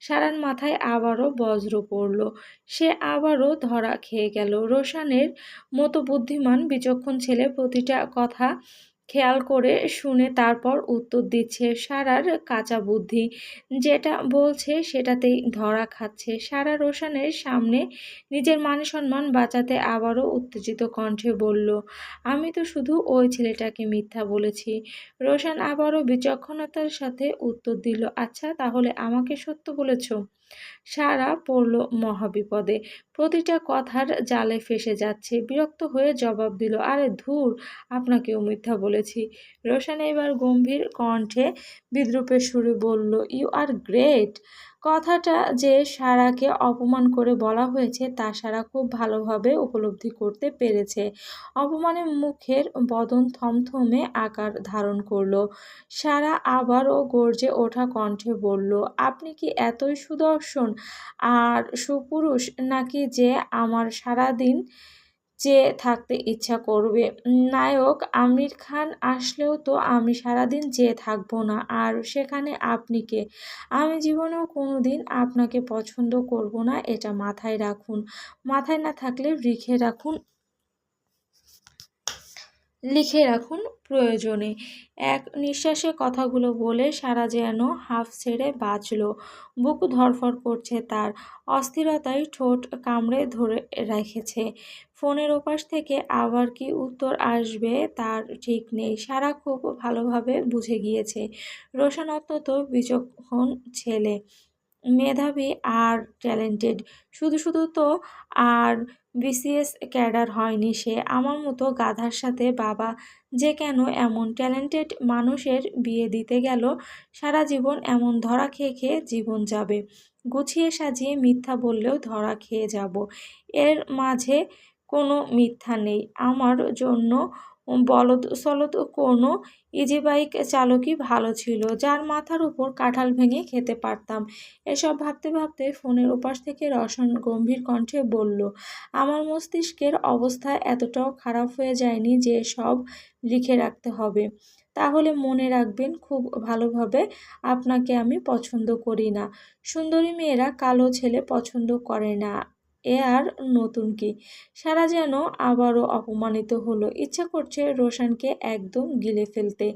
সারার মাথায় আবারও বজ্র পড়ল। সে আবারও ধরা খেয়ে গেল। রোশানের মতো বুদ্ধিমান বিচক্ষণ ছেলে প্রতিটা কথা খেয়াল করে শুনে তারপর উত্তর দিচ্ছে। সারার কাঁচা বুদ্ধি, যেটা বলছে সেটাতেই ধরা খাচ্ছে। সারা রোশানের সামনে নিজের মান সম্মান বাঁচাতে আবারও উত্তেজিত কণ্ঠে বলল, আমি তো শুধু ওই ছেলেটাকে মিথ্যা বলেছি। রোশান আবারও বিচক্ষণতার সাথে উত্তর দিল, আচ্ছা তাহলে আমাকে সত্য বলেছ? সারা পড়ল মহাবিপদে। প্রতিটা কথার জালে ফেঁসে যাচ্ছে। বিরক্ত হয়ে জবাব দিল, আরে ধুর, আপনাকেও মিথ্যা বলেছি। রোশান এবার গম্ভীর কণ্ঠে বিদ্রূপের সুরে বলল, ইউ আর গ্রেট। কথাটা যে সারাকে অপমান করে বলা হয়েছে তা সারা খুব ভালোভাবে উপলব্ধি করতে পেরেছে। অপমানে মুখের বদন থমথমে আকার ধারণ করল। সারা আবারও গর্জে ওঠা কণ্ঠে বলল, আপনি কি এতই সুদর্শন আর সুপুরুষ নাকি যে আমার সারাদিন চেয়ে থাকতে ইচ্ছা করবে? নায়ক আমির খান আসলেও তো আমি সারাদিন চেয়ে থাকবো না। আর সেখানে আপনি কে? আমি জীবনেও কোনোদিন আপনাকে পছন্দ করব না, এটা মাথায় রাখুন। মাথায় না থাকলে লিখে রাখুন প্রয়োজনে। এক নিঃশ্বাসে কথাগুলো বলে সারা যেন হাঁফ ছেড়ে বাঁচল। বুক ধড়ফড় করছে তার। অস্থিরতায় ঠোঁট কামড়ে ধরে রেখেছে। ফোনের ওপাশ থেকে আবার কি উত্তর আসবে তার ঠিক নেই। সারা খুব ভালোভাবে বুঝে গিয়েছে রোশান অত্যন্ত বিচক্ষণ ছেলে, মেধাবী আর ট্যালেন্টেড। শুধু তো আর বিসিএস ক্যাডার হয়নি সে। আমার মতো গাধার সাথে বাবা যে কেন এমন ট্যালেন্টেড মানুষের বিয়ে দিতে গেল? সারা জীবন এমন ধরা খেয়ে খেয়ে জীবন যাবে। গুছিয়ে সাজিয়ে মিথ্যা বললেও ধরা খেয়ে যাব। এর মাঝে কোনো মিথ্যা নেই। আমার জন্য বলদ সলদ কোনো ইজি বাইক চালকই ভালো ছিল, যার মাথার উপর কাঁঠাল ভেঙে খেতে পারতাম। এসব ভাবতে ভাবতে ফোনের ওপাশ থেকে রওশন গম্ভীর কণ্ঠে বলল, আমার মস্তিষ্কের অবস্থা এতটাও খারাপ হয়ে যায়নি যে সব লিখে রাখতে হবে। তাহলে মনে রাখবেন খুব ভালোভাবে, আপনাকে আমি পছন্দ করি না। সুন্দরী মেয়েরা কালো ছেলে পছন্দ করে না। এ আর নতুন কি? সারা যেন আবারও অপমানিত হলো। ইচ্ছা করছে রোশানকে একদম গিলে ফেলতে।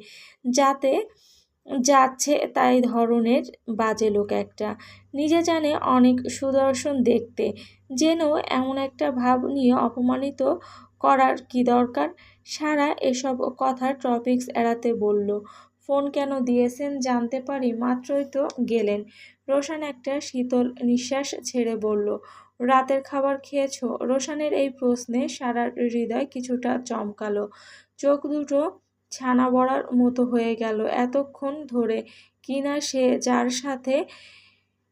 যাতে যাচ্ছে তাই ধরনের বাজে লোক একটা। নিজে জানে অনেক সুদর্শন দেখতে, জেনেও এমন একটা ভাব নিয়ে অপমানিত করার কি দরকার? সারা এসব কথার টপিকস এড়াতে বলল, ফোন কেন দিয়েছেন জানতে পারি? মাত্রই তো গেলেন। রোশান একটা শীতল নিঃশ্বাস ছেড়ে বলল, রাতের খাবার খেয়েছো? রোশানের এই প্রশ্নে সারার হৃদয় কিছুটা চমকালো। চোখ দুটো ছানা বড়ার মতো হয়ে গেল। এতক্ষণ ধরে কিনা সে যার সাথে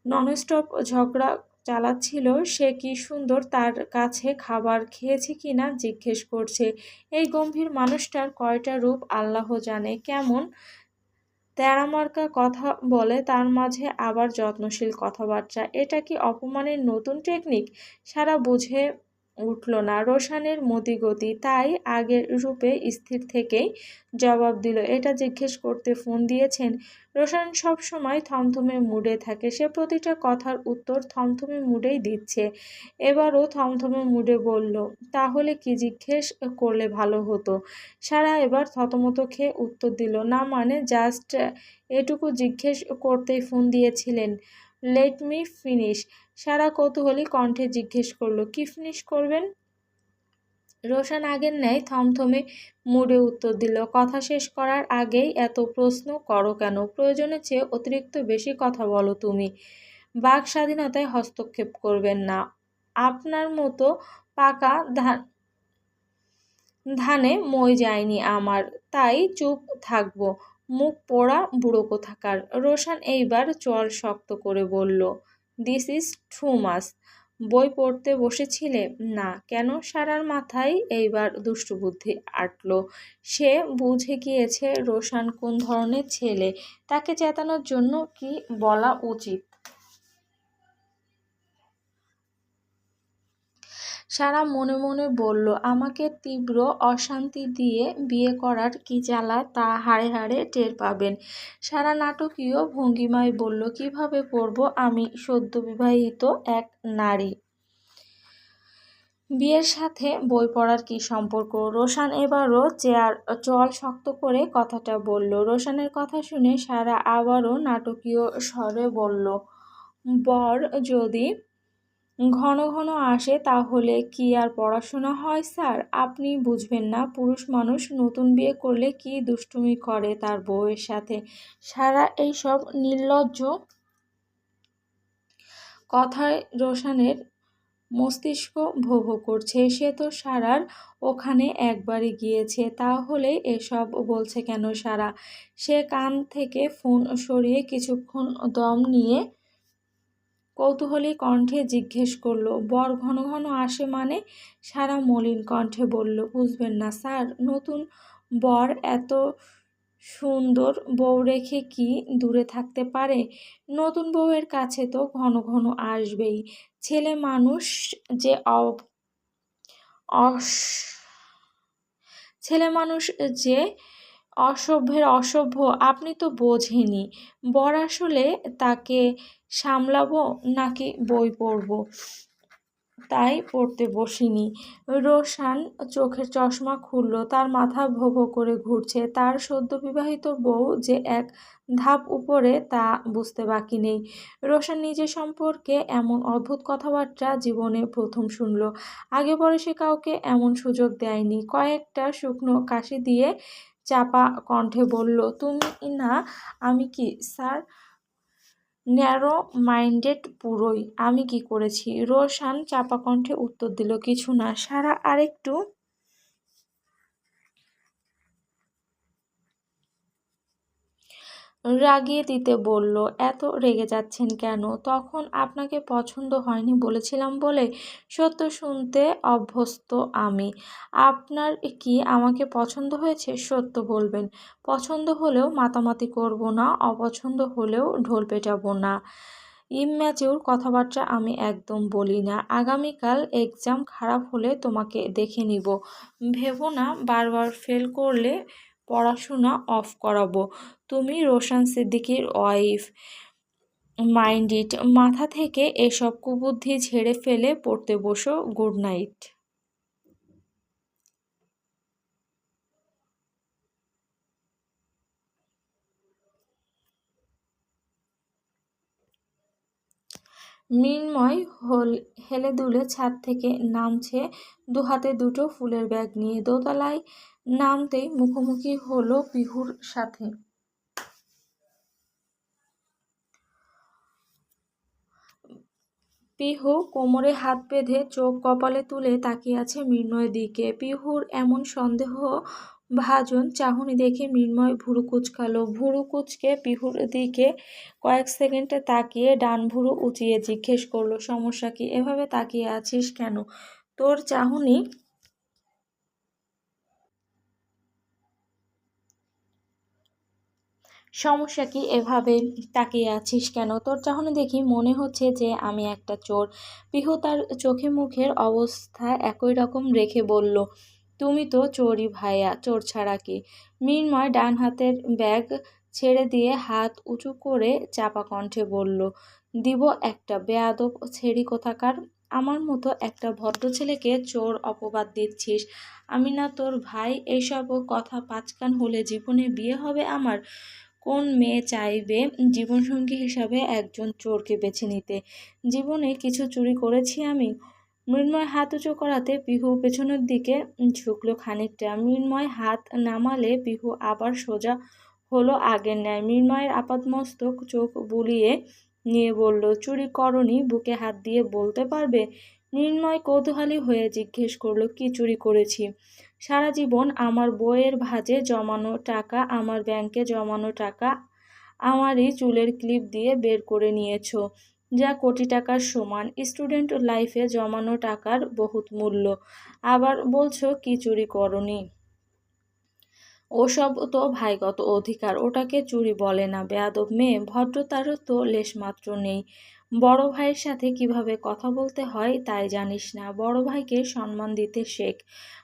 ননস্টপ ঝগড়া চালাচ্ছিল, সে কি সুন্দর তার কাছে খাবার খেয়েছে কিনা জিজ্ঞেস করছে। এই গম্ভীর মানুষটার কয়টা রূপ আল্লাহ জানে। কেমন তেড়ামার্কা কথা বলে, তার মাঝে আবার যত্নশীল কথাবার্তা। এটা কি অপমানের নতুন টেকনিক? সারা বুঝে উঠল না রোশানের মতিগতি, তাই আগের রূপে স্থির থেকেই জবাব দিল, এটা জিজ্ঞেস করতে ফোন দিয়েছেন? রোশান সব সময় থমথমে মুডে থাকে, সে প্রতিটা কথার উত্তর থমথমে মুডেই দিচ্ছে। এবারও থমথমে মুডে বলল, তাহলে কি জিজ্ঞেস করলে ভালো হতো? সারা এবার থতমত খেয়ে উত্তর দিল, না মানে জাস্ট এটুকু জিজ্ঞেস করতেই ফোন দিয়েছিলেন? Let me finish. সারা কৌতূহলী কণ্ঠে জিজ্ঞেস করলো, কি ফিনিশ করবেন? রোশান আগের ন্যায় থমথমে মুডে উত্তর দিল, কথা শেষ করার আগেই এত প্রশ্ন করো কেন? প্রয়োজনের চেয়ে অতিরিক্ত বেশি কথা বলো তুমি। বাক স্বাধীনতায় হস্তক্ষেপ করবেন না। আপনার মতো পাকা ধানে মই যায়নি আমার, তাই চুপ থাকবো। মুখ পোড়া বুড়ো কোথাকার। রোশান এইবার চোয়াল শক্ত করে বলল, দিস ইজ টু মাচ। বই পড়তে বসেছিলে? না। কেন? সারার মাথায় এইবার দুষ্টুবুদ্ধি আঁটল। সে বুঝে গিয়েছে রোশান কোন ধরনের ছেলে। তাকে চেতানোর জন্য কি বলা উচিত? সারা মনে মনে বলল, আমাকে তীব্র অশান্তি দিয়ে বিয়ে করার কি জ্বালা তা হাড়ে হাড়ে টের পাবেন। সারা নাটকীয় ভঙ্গিমায় বলল, কিভাবে পড়ব? আমি সদ্যবিবাহিত এক নারী, বিয়ের সাথে বই পড়ার কি সম্পর্ক? রোশান এবারও চোয়াল শক্ত করে কথাটা বলল। রোশানের কথা শুনে সারা আবারও নাটকীয় স্বরে বলল, বর যদি ঘন ঘন আসে তাহলে কি আর পড়াশোনা হয় স্যার? আপনি বুঝবেন না, পুরুষ মানুষ নতুন বিয়ে করলে কি দুষ্টুমি করে তার বউয়ের সাথে। সারা এইসব নির্লজ্জ কথায় রোশানের মস্তিষ্ক ভো ভো করছে। সে তো সারার ওখানে একবারই গিয়েছে, তাহলে এসব বলছে কেন সারা? সে কান থেকে ফোন সরিয়ে কিছুক্ষণ দম নিয়ে কৌতূহলী কণ্ঠে জিজ্ঞেস করলো, বর ঘন ঘন আসে মানে? সারা মলিন কণ্ঠে বলল, বুঝবেন না স্যার, নতুন বর এত সুন্দর বউ রেখে কি দূরে থাকতে পারে? নতুন বউয়ের কাছে তো ঘন ঘন আসবেই। ছেলে মানুষ যে অস- ছেলে মানুষ যে অসভ্যের অসভ্য আপনি তো বোঝেনি। বর আসলে তাকে সামলাবো নাকি বই পড়বো তাই পড়তে বসিনি। রোশান চোখের চশমা খুলল, তার মাথা ভো ভো করে ঘুরছে। তার সদ্যবিবাহিত বউ যে এক ধাপ উপরে তা বুঝতে বাকি নেই। রোশান নিজে সম্পর্কে এমন অদ্ভুত কথাবার্তা জীবনে প্রথম শুনল। আগে পরে সে কাউকে এমন সুযোগ দেয়নি। কয়েকটা শুকনো কাশি দিয়ে চাপা কণ্ঠে বলল, তুমি না? আমি কি স্যার? ন্যারো মাইন্ডেড পুরোই। আমি কি করেছি? রোশান চাপা কণ্ঠে উত্তর দিল, কিছু না। সারা আরেকটু রাগিয়ে দিতে বলল। এত রেগে যাচ্ছেন কেন? তখন আপনাকে পছন্দ হয়নি বলেছিলাম বলে? সত্য শুনতে অভ্যস্ত আমি। আপনার কি আমাকে পছন্দ হয়েছে? সত্য বলবেন। পছন্দ হলেও মাতামাতি করব না, অপছন্দ হলেও ঢোল পেটাবো না। ইম্যাচিউর কথাবার্তা আমি একদম বলি না। আগামীকাল এক্সাম খারাপ হলে তোমাকে দেখে নিব। ভেবো না বারবার ফেল করলে পড়াশোনা অফ করাবো। তুমি রোশান সিদ্দিকীর ওয়াইফ। Mind it. মাথা থেকে এসব কুবুদ্ধি ঝেড়ে ফেলে পড়তে বসো। Good night. মৃন্ময় হেলে দুলে ছাদ থেকে নামছে, দুহাতে দুটো ফুলের ব্যাগ নিয়ে। দোতলায় নামতেই মুখোমুখি হলো পিহুর সাথে। পিহু কোমরে হাত বেঁধে চোখ কপালে তুলে তাকিয়ে আছে মৃন্ময়ের দিকে। পিহুর এমন সন্দেহ ভাজন চাহনি দেখে মৃন্ময় ভুরু কুচকালো। ভুরু কুচকে পিহুর দিকে কয়েক সেকেন্ডে তাকিয়ে ডান ভুরু উঁচিয়ে জিজ্ঞেস করলো, সমস্যা কি? এভাবে তাকিয়ে আছিস কেন? তোর চাহনি সমস্যা কি? এভাবে তাকিয়ে আছিস কেন? তোর চাহনি দেখি মনে হচ্ছে যে আমি একটা চোর। পিহু তার চোখে মুখের অবস্থা একই রকম রেখে বলল, তুমি তো চোরই ভাইয়া, চোর ছাড়া কি? মৃন্ময় ডান হাতের ব্যাগ ছেড়ে দিয়ে হাত উঁচু করে চাপা কণ্ঠে বলল, দিব একটা বেয়াদব ছেড়ি কোথাকার। আমার মতো একটা ভদ্র ছেলেকে চোর অপবাদ দিচ্ছিস? আমি না তোর ভাই? এইসব কথা পাঁচকান হলে জীবনে বিয়ে হবে আমার? কোন মেয়ে চাইবে জীবনসঙ্গী হিসাবে একজন চোরকে বেছে নিতে? জীবনে কিছু চুরি করেছি আমি? মৃন্ময় হাত উঁচু করাতে পিহু পেছনের দিকে ঝুঁকলো খানিকটা। মৃন্ময় হাত নামালে পিহু আবার সোজা হলো আগের ন্যায়। মৃন্ময়ের আপাতমস্তক চোখ বুলিয়ে নিয়ে বলল, চুরি করনি? বুকে হাত দিয়ে বলতে পারবে? মৃন্ময় কৌতূহলী হয়ে জিজ্ঞেস করলো, কি চুরি করেছি? সারা জীবন আমার বইয়ের ভাঁজে জমানো টাকা, আমার ব্যাংকে জমানো টাকা আমারই চুলের ক্লিপ দিয়ে বের করে নিয়েছো, যা কোটি টাকার সমান। স্টুডেন্ট লাইফে জমানো টাকার বহুত মূল্য। আবার বলছো কি চুরি করনি? ওসব তো ভাইগত অধিকার, ওটাকে চুরি বলে না বেয়াদব মেয়ে। ভদ্রতারও তো লেশমাত্র নেই। বড় ভাইয়ের সাথে কিভাবে কথা বলতে হয় তাই জানিস না? বড় ভাইকে সম্মান দিতে শেখ।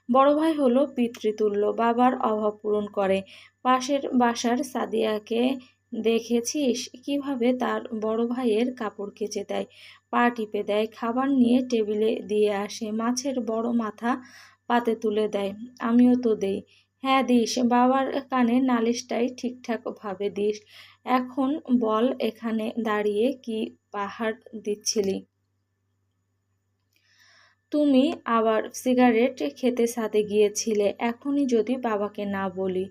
বড় ভাই হলো পিতৃতুল্য, বাবার অভাব পূরণ করে। পাশের বাসার সাদিয়াকে দেখেছিস কিভাবে তার বড় ভাইয়ের কাপড় কেচে দেয়, পা টিপে দেয়, খাবার নিয়ে টেবিলে দিয়ে আসে, মাছের বড় মাথা পাতে তুলে দেয়। আমিও তো দেই। হ্যাঁ দিস, বাবার কানে নালিশটাই ঠিকঠাক ভাবে দিস। এখন বল, এখানে দাঁড়িয়ে কি পাহাড় দিচ্ছিলি? তুমি আবার সিগারেট খেতে ছাদে গিয়েছিলে। এখনই যদি বাবাকে না বলি।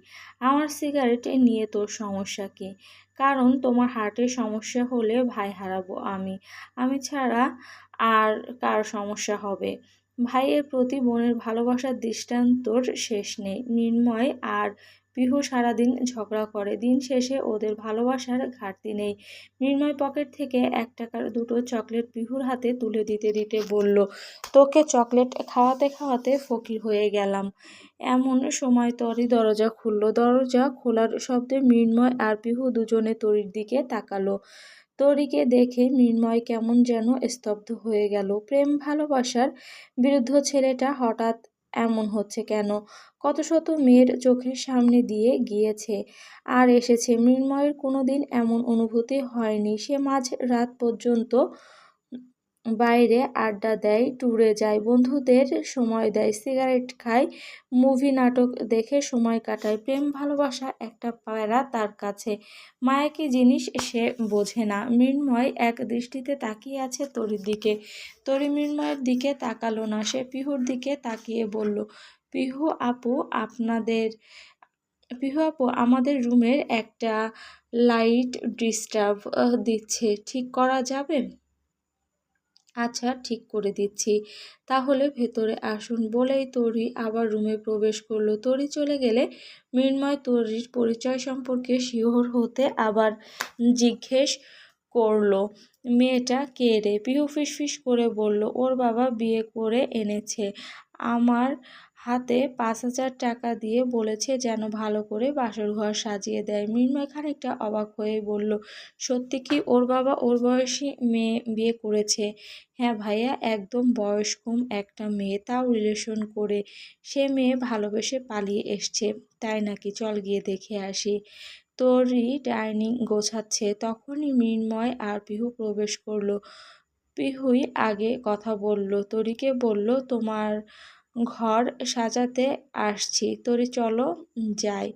আমার সিগারেট নিয়ে তোর সমস্যা কি? কারণ তোমার হার্টের সমস্যা হলে ভাই হারাবো আমি। আমি ছাড়া আর কার সমস্যা হবে? ভাইয়ের প্রতি বোনের ভালোবাসার দৃষ্টান্তর শেষ নেই। মৃন্ময় আর পিহু সারাদিন ঝগড়া করে, দিন শেষে ওদের ভালোবাসার ঘাটতি নেই। মৃন্ময় পকেট থেকে 1 টাকার দুটো চকলেট পিহুর হাতে তুলে দিতে দিতে বলল, তোকে চকলেট খাওয়াতে খাওয়াতে ফকির হয়ে গেলাম। এমন সময় তরি দরজা খুলল। দরজা খোলার শব্দে মৃন্ময় আর পিহু দুজনে তরির দিকে তাকালো। তরিকে দেখে মৃন্ময় কেমন যেন স্তব্ধ হয়ে গেল। প্রেম ভালোবাসার বিরুদ্ধ ছেলেটা হঠাৎ এমন হচ্ছে কেন? কত শত মেয়ের চোখের সামনে দিয়ে গিয়েছে আর এসেছে। মৃন্ময়ের কোনোদিন এমন অনুভূতি হয়নি। সে মাঝ রাত পর্যন্ত বাইরে আড্ডা দেয়, ট্যুরে যায়, বন্ধুদের সময় দেয়, সিগারেট খায়, মুভি নাটক দেখে সময় কাটায়। প্রেম ভালোবাসা একটা প্যারা তার কাছে। মায়া কি জিনিস সে বোঝে না। মৃন্ময় এক দৃষ্টিতে তাকিয়ে আছে তরির দিকে। তরি মৃন্ময়ের দিকে তাকালো না। সে পিহুর দিকে তাকিয়ে বলল, পিহু আপু আপনাদের পিহু আপু, আমাদের রুমের একটা লাইট ডিস্টার্ব দিচ্ছে, ঠিক করা যাবে? আচ্ছা, ঠিক করে দিচ্ছি। তাহলে ভেতরে আসুন বলেই তরি আবার রুমে প্রবেশ করলো। তরি চলে গেলে মৃন্ময় তরির পরিচয় সম্পর্কে শিওর হতে আবার জিজ্ঞেস করলো, মেয়েটা কে রে? পিহু ফিসফিস করে বলল, ওর বাবা বিয়ে করে এনেছে। আমার হাতে 5,000 টাকা দিয়ে বলেছে যেন ভালো করে বাসর ঘর সাজিয়ে দেয়। মৃন্ময় খানিকটা অবাক হয়ে বলল, সত্যি কি ওর বাবা ওর বয়সী মেয়ে বিয়ে করেছে? হ্যাঁ ভাইয়া, একদম বয়স কম একটা মেয়ে, তাও রিলেশন করে। সে মেয়ে ভালোবেসে পালিয়ে এসছে। তাই নাকি? চল গিয়ে দেখে আসি। তরি ডাইনিং গোছাচ্ছে, তখনই মৃন্ময় আর পিহু প্রবেশ করলো। পিহুই আগে কথা বলল, তরিকে বলল, তোমার ঘর সাজাতে আসছি। তরি, চলো যাই।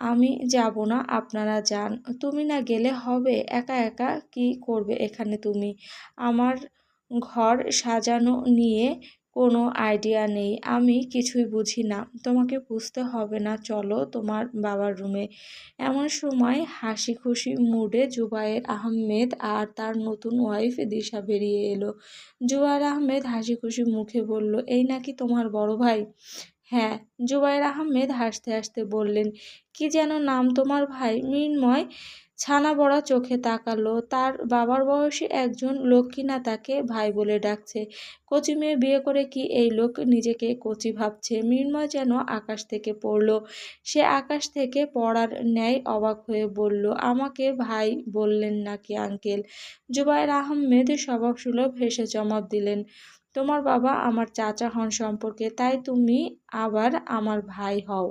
আমি যাব না, আপনারা যান। তুমি না গেলে হবে? একা একা কি করবে এখানে তুমি? আমার ঘর সাজানো নিয়ে কোনো আইডিয়া নেই, আমি কিছুই বুঝি না। তোমাকে বুঝতে হবে না, চলো তোমার বাবার রুমে। এমন সময় হাসি খুশি মুডে জুবায়ের আহমেদ আর তার নতুন ওয়াইফ দিশা বেরিয়ে এলো। জুবায়ের আহমেদ হাসি খুশি মুখে বলল, এই নাকি তোমার বড় ভাই? হ্যাঁ, জুবায়ের আহমেদ হাসতে হাসতে বললেন, কি যেন নাম তোমার ভাই? মৃন্ময় ছানা বড়া চোখে তাকালো। তার বাবার বয়সী একজন লোক কিনা তাকে ভাই বলে ডাকছে। কচি মেয়ে বিয়ে করে কি এই লোক নিজেকে কচি ভাবছে? মৃন্ময় যেন আকাশ থেকে পড়ল। সে আকাশ থেকে পড়ার ন্যায় অবাক হয়ে বলল, আমাকে ভাই বললেন নাকি আঙ্কেল? জুবায়ের আহমেদ স্বভাবসুলভ হেসে জবাব দিলেন, তোমার বাবা আমার চাচা হন সম্পর্কে, তাই তুমি আবার আমার ভাই হও।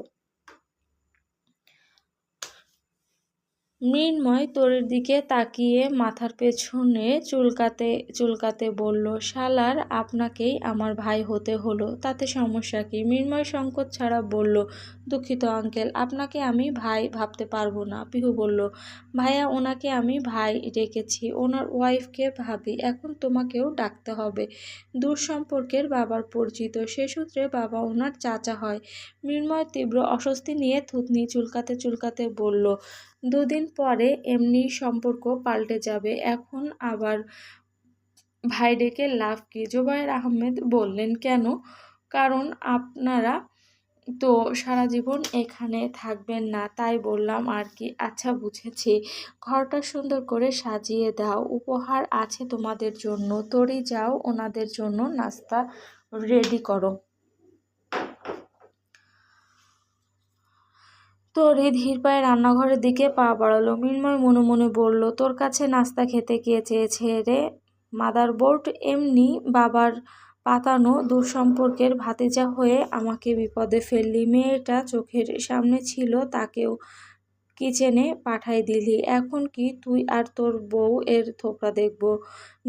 মৃন্ময় তরির দিকে তাকিয়ে মাথার পেছনে চুলকাতে চুলকাতে বলল, শালার আপনাকেই আমার ভাই হতে হলো, তাতে সমস্যা কি? মৃন্ময় সংকোচ ছাড়া বলল, দুঃখিত আঙ্কেল, আপনাকে আমি ভাই ভাবতে পারবো না। পিহু বলল, ভাইয়া, ওনাকে আমি ভাই ডেকেছি, ওনার ওয়াইফকে ভাবি, এখন তোমাকেও ডাকতে হবে। দূর সম্পর্কের বাবার পরিচিত, সে সূত্রে বাবা ওনার চাচা হয়। মৃন্ময় তীব্র অস্বস্তি নিয়ে থুতনি চুলকাতে চুলকাতে বলল, দুদিন পরে এমনি সম্পর্ক পাল্টে যাবে, এখন আবার ভাই ডেকে লাভ কি? জুবায়ের আহমেদ বললেন, কেন? কারণ আপনারা তো সারা জীবন এখানে থাকবেন না, তাই বললাম আর কি। আচ্ছা, বুঝেছি। ঘরটা সুন্দর করে সাজিয়ে দাও, উপহার আছে তোমাদের জন্য। তরি, যাও ওনাদের জন্য নাস্তা রেডি করো। তরি ধীর পায়ে রান্নাঘরের দিকে পা বাড়ালো। মৃন্ময় মনে মনে বলল, তোর কাছে নাস্তা খেতে কে চেয়েছে রে মাদারবোর্ড? এমনি বাবার পাতানো দূরসম্পর্কের ভাতিজা হয়ে আমাকে বিপদে ফেললি। মেয়েটা চোখের সামনে ছিল, তাকেও কিচেনে পাঠাই দিলি। এখন কি তুই আর তোর বউ এর থোপড়া দেখব?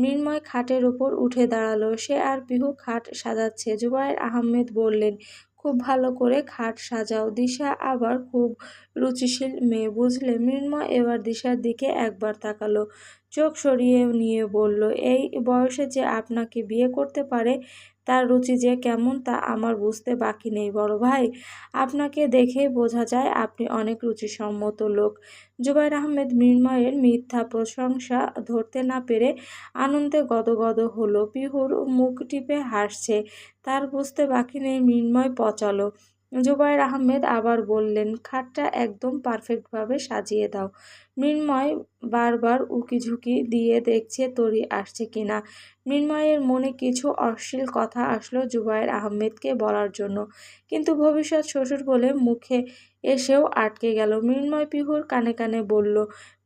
মৃন্ময় খাটের উপর উঠে দাঁড়ালো। সে আর পিহু খাট সাজাচ্ছে। জুবায়ের আহমেদ বললেন, খুব ভালো করে খাট সাজাও। দিশা আবার খুব রুচিশীল মেয়ে, বুঝলে? মৃন্ময় এবার দিশার দিকে একবার তাকালো, চোখ সরিয়ে নিয়ে বলল, এই বয়সে যে আপনাকে বিয়ে করতে পারে, তার রুচি যে কেমন তা আমার বুঝতে বাকি নেই বড় ভাই। আপনাকে দেখেই বোঝা যায় আপনি অনেক রুচিসম্মত লোক। জুবায়ের আহমেদ মৃন্ময়ের মিথ্যা প্রশংসা ধরতে না পেরে আনন্দে গদগদ হলো। পিহুর মুখ টিপে হাসছে, তার বুঝতে বাকি নেই মৃন্ময় পচালো। জুবায়ের আহমেদ আবার বললেন, খাটটা একদম পারফেক্টভাবে সাজিয়ে দাও। মৃন্ময় বারবার উকিঝুঁকি দিয়ে দেখছে তরি আসছে কিনা। মৃন্ময়ের মনে কিছু অশ্লীল কথা আসলো জুবায়ের আহমেদকে বলার জন্য, কিন্তু ভবিষ্যৎ শ্বশুর বলে মুখে এসেও আটকে গেল। মৃন্ময় পিহুর কানে কানে বলল,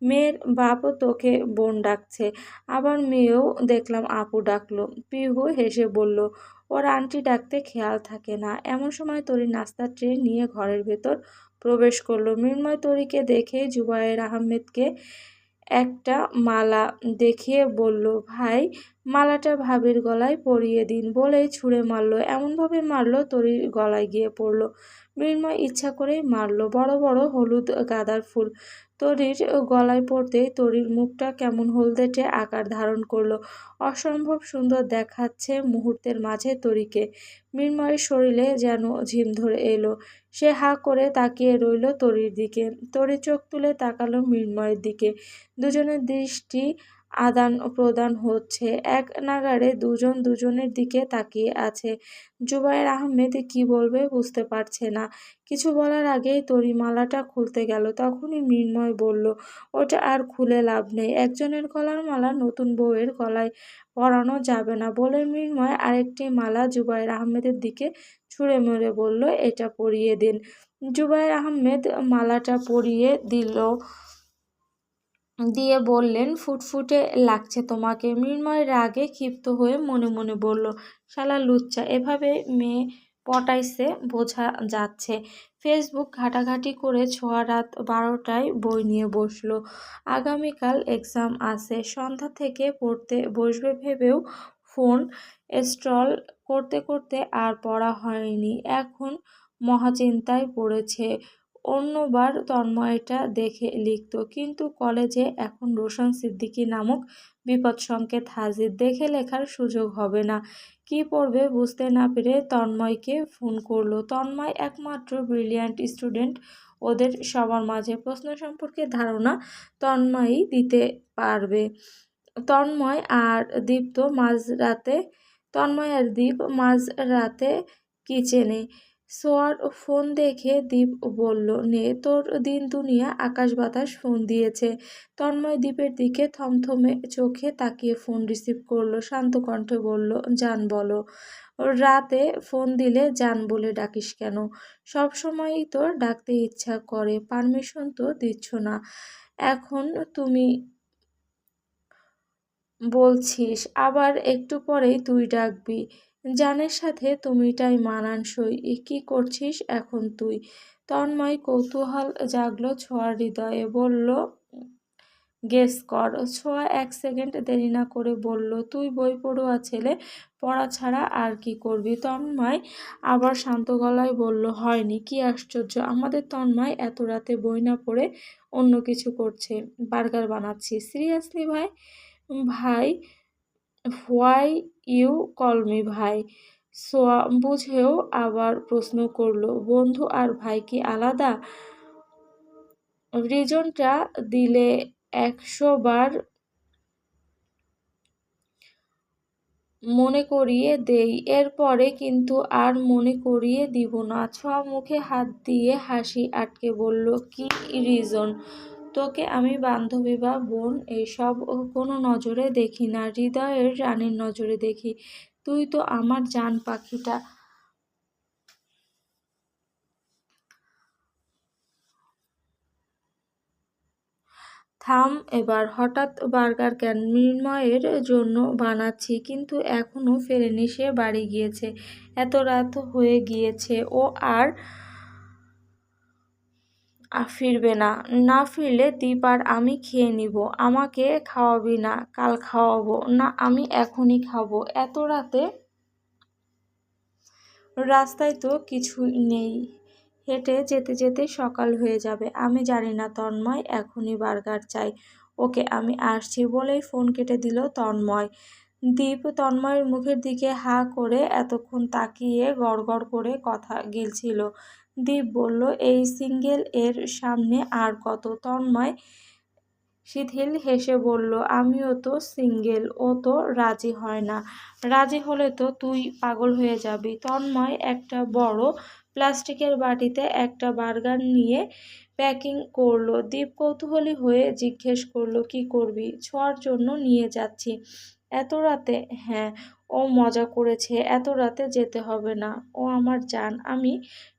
মেয়ের বাপও তোকে বোন ডাকছে, আবার মেয়েও দেখলাম আপু ডাকলো। পিহু হেসে বলল, ওর আন্টি ডাকতে খেয়াল থাকে না। এমন সময় তরি নাস্তার ট্রে নিয়ে ঘরের ভেতর প্রবেশ করলো। মৃন্ময় তরিকে দেখে জুবায়ের আহমেদকে একটা মালা দেখিয়ে বলল, ভাই, মালাটা ভাবির গলায় পরিয়ে দিন, বলেই ছুঁড়ে মারল। এমনভাবে মারল তরির গলায় গিয়ে পড়ল। মৃন্ময় ইচ্ছা করেই মারল। বড় বড় হলুদ গাঁদার ফুল তরির গলায় পড়তেই তরির মুখটা কেমন হলদেটে আকার ধারণ করলো। অসম্ভব সুন্দর দেখাচ্ছে মুহূর্তের মাঝে তরিকে। মৃন্ময়ের শরীরে যেন ঝিম ধরে এলো। সে হাঁ করে তাকিয়ে রইল তরির দিকে। তরি চোখ তুলে তাকালো মৃন্ময়ের দিকে। দুজনের দৃষ্টি আদান প্রদান হচ্ছে। এক নাগাড়ে দুজন দুজনের দিকে তাকিয়ে আছে। জুবায়ের আহমেদ কি বলবে বুঝতে পারছে না। কিছু বলার আগেই তরি মালাটা খুলতে গেল, তখনই মৃন্ময় বলল, ওটা আর খুলে লাভ নেই, একজনের গলার মালা নতুন বউয়ের গলায় পরানো যাবে না বলে মৃন্ময় আরেকটি মালা জুবায়ের আহমেদের দিকে ছুঁড়ে মেরে বলল, এটা পরিয়ে দিন। জুবায়ের আহমেদ মালাটা পরিয়ে দিয়ে বললেন, ফুটফুটে লাগছে তোমাকে। মৃন্ময় রাগে ক্ষিপ্ত হয়ে মনে মনে বলল, শালা লুচ্চা, এভাবে মেয়ে পটাইছে বোঝা যাচ্ছে। ফেসবুক ঘাটাঘাটি করে ছোঁয়া রাত 12টায় বই নিয়ে বসলো। আগামীকাল এক্সাম আছে। সন্ধ্যা থেকে পড়তে বসবে ভেবেও ফোন স্ক্রল করতে করতে আর পড়া হয়নি। এখন মহাচিন্তায় পড়েছে। অন্যবার তন্ময়টা দেখে লিখত, কিন্তু কলেজে এখন রোশন সিদ্দিকী নামক বিপদসংকেত হাজির, দেখে লেখার সুযোগ হবে না। কি পড়বে বুঝতে না পেরে তন্ময়কে ফোন করলো। তন্ময় একমাত্র ব্রিলিয়ান্ট স্টুডেন্ট ওদের সবার মাঝে, প্রশ্ন সম্পর্কে ধারণা তন্ময়ই দিতে পারবে। তন্ময় আর দীপ মাঝরাতে কিচেনে। সোয়ার ফোন দেখে দীপ বলল, নে তোর দিন দুনিয়া আকাশ বাতাস ফোন দিয়েছে। তন্ময় দীপের দিকে থমথমে চোখে তাকিয়ে ফোন রিসিভ করলো। শান্ত কণ্ঠে বলল, জান বলো। রাতে ফোন দিলে জান বলে ডাকিস কেন? সব সময়ই তোর ডাকতে ইচ্ছা করে, পারমিশন তো দিচ্ছ না। এখন তুমি বলছিস, আবার একটু পরেই তুই ডাকবি। জানের সাথে তুমিটাই মানানসই। কি করছিস এখন তুই? তন্ময় কৌতূহল জাগলো ছোঁয়ার হৃদয়ে। বলল, গেস কর। ছোঁয়া 1 সেকেন্ড দেরি না করে বলল, তুই বই পড়ুয়া ছেলে, পড়া ছাড়া আর কি করবি? তন্ময় আবার শান্ত গলায় বলল, হয়নি। কি আশ্চর্য, আমাদের তন্ময় এত রাতে বই না পড়ে অন্য কিছু করছে। বার্গার বানাচ্ছি। সিরিয়াসলি ভাই? ভাই, হোয়াই ইউ কল মি ভাই? সোয়া বুঝেও আবার প্রশ্ন করলো, বন্ধু আর ভাই কি আলাদা? রিজনটা দিলে 100 বার মনে করিয়ে দেই, এরপরে কিন্তু আর মনে করিয়ে দিব না। ছোঁয়া মুখে হাত দিয়ে হাসি আটকে বলল, কি রিজন? তোকে আমি বান্ধবী বা বোন এইসব কোনো নজরে দেখি না, হৃদয়ের রানীর নজরে দেখি। তুই তো আমার জান পাখিটা। থাম এবার, হঠাৎ বার্গার কেন? মৃন্ময়ের জন্য বানাচ্ছি, কিন্তু এখনো ফেরেনি। সে বাড়ি গিয়েছে, এত রাত হয়ে গিয়েছে, ও আর ফিরবে না। না ফিরলে দীপ আর আমি খেয়ে নিব। আমাকে খাওয়াবি না? কাল খাওয়াবো না, আমি এখনই খাবো। এত রাতে রাস্তায় তো কিছুই নেই, হেঁটে যেতে যেতে সকাল হয়ে যাবে। আমি জানি না তন্ময় এখনই বার্গার চাই। ওকে, আমি আসছি বলেই ফোন কেটে দিল তন্ময়। দীপ তন্ময়ের মুখের দিকে হা করে এতক্ষণ তাকিয়ে গড়গড় করে কথা গিলছিল। দীপ বলল, এই সিঙ্গেল এর সামনে আর কত? তন্ময় শিথিল হেসে বলল, আমিও তো সিঙ্গেল। ও তো রাজি হয় না। রাজি হলে তো তুই পাগল হয়ে যাবি। তন্ময় একটা বড় প্লাস্টিকের বাটিতে একটা বার্গার নিয়ে প্যাকিং করলো। দীপ কৌতূহলী হয়ে জিজ্ঞেস করলো, কি করবি? ছোঁয়ার জন্য নিয়ে যাচ্ছি। এত রাতে? হ্যাঁ, ও মজা করেছে। এত রাতে যেতে হবে না, ও আমার জান। আমি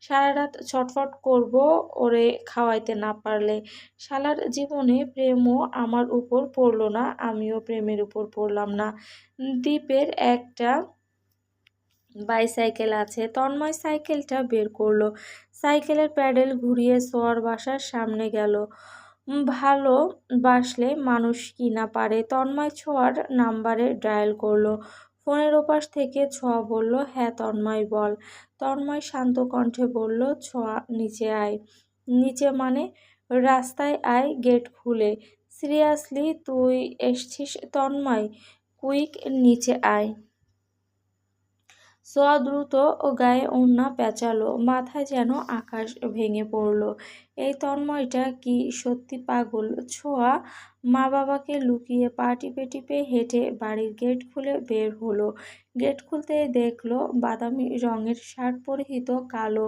সারা রাত ছটফট করব ওরে খাওয়াইতে না পারলে। শালার জীবনে প্রেমও আমার উপর পড়ল না, আমিও প্রেমের উপর পড়লাম না। দ্বীপের একটা বাইসাইকেল আছে। তন্ময় সাইকেলটা বের করলো, সাইকেলের প্যাডেল ঘুরিয়ে সোয়ার বাসার সামনে গেল। ভালো বাসলে মানুষ কি না পারে। তন্ময় ছোঁয়ার নাম্বারে ডায়াল করলো। ফোনের ওপাশ থেকে ছোঁয়া বলল, হ্যাঁ তন্ময় বল। তন্ময় শান্ত কণ্ঠে বলল, ছোঁয়া নিচে আয়। নিচে মানে? রাস্তায় আয়, গেট খুলে। সিরিয়াসলি তুই এসছিস তন্ময়? কুইক নিচে আয়। সোয়া দ্রুত ও গায়ে ওড়না পেঁচালো, মাথায় যেন আকাশ ভেঙে পড়ল। এই তন্ময়টা কি সত্যি পাগল? ছোঁয়া মা বাবাকে লুকিয়ে পা টিপে টিপে হেঁটে বাড়ির গেট খুলে বের হলো। গেট খুলতেই দেখলো বাদামি রঙের শার্ট পরিহিত, কালো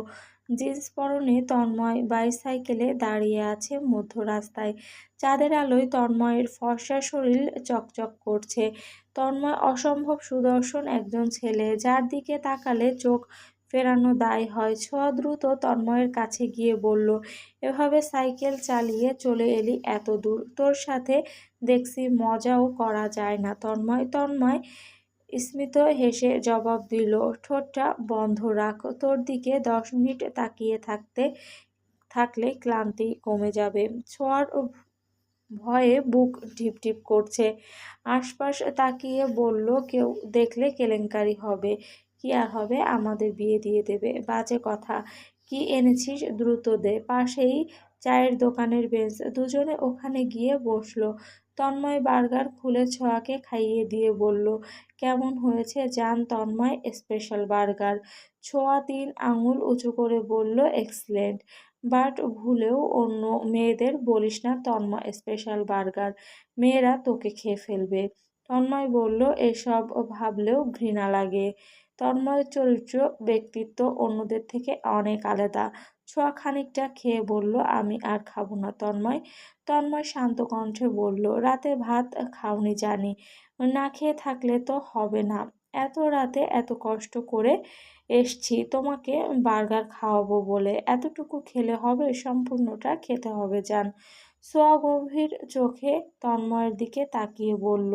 জিন্স পরনে তন্ময় বাইসাইকেলে দাঁড়িয়ে আছে মধ্য রাস্তায়। চাঁদের আলোয় তন্ময়ের ফর্সা শরীর চকচক করছে। তন্ময় অসম্ভব সুদর্শন একজন ছেলে, যার দিকে তাকালে চোখ ফেরানো দায় হয়। ছোঁয়া দ্রুত তন্ময়ের কাছে গিয়ে বলল, এভাবে সাইকেল চালিয়ে চলে এলি এত দূর? তোর সাথে দেখছি মজাও করা যায় না। তন্ময় স্মিত হেসে জবাব দিল, ঠোঁটটা বন্ধ রাখ। তোর দিকে 10 মিনিট তাকিয়ে থাকলে ক্লান্তি কমে যাবে। ছোঁয়ার ভয়ে বুক ঢিপঢিপ করছে। আশপাশ তাকিয়ে বলল, কেউ দেখলে কেলেঙ্কারি হবে। কি আর হবে, আমাদের বিয়ে দিয়ে দেবে। বাজে কথা। কি এনেছিস দ্রুত দে। পাশেই চায়ের দোকানের বেঞ্চ, দুজনে ওখানে গিয়ে বসলো। তন্ময় বার্গার খুলে ছোঁয়াকে খাইয়ে দিয়ে বলল, কেমন হয়েছে জান তন্ময়, স্পেশাল বার্গার? ছোঁয়া 3 আঙুল উঁচু করে বলল, এক্সেলেন্ট। বাট ভুলেও অন্য মেয়েদের বলিস না তন্ময় স্পেশাল বার্গার, মেয়েরা তোকে খেয়ে ফেলবে। তন্ময় বলল, এসব ভাবলেও ঘৃণা লাগে। তন্ময়ের চরিত্র ব্যক্তিত্ব অন্যদের থেকে অনেক আলাদা। ছোঁয়া খানিকটা খেয়ে বলল, আমি আর খাবো না তন্ময় শান্ত কণ্ঠে বলল, রাতে ভাত খাওনি জানি, না খেয়ে থাকলে তো হবে না। এত রাতে এত কষ্ট করে এসছি তোমাকে বার্গার খাওয়াবো বলে, এতটুকু খেলে হবে? সম্পূর্ণটা খেতে হবে জান। সোয়া গভীর চোখে তন্ময়ের দিকে তাকিয়ে বলল,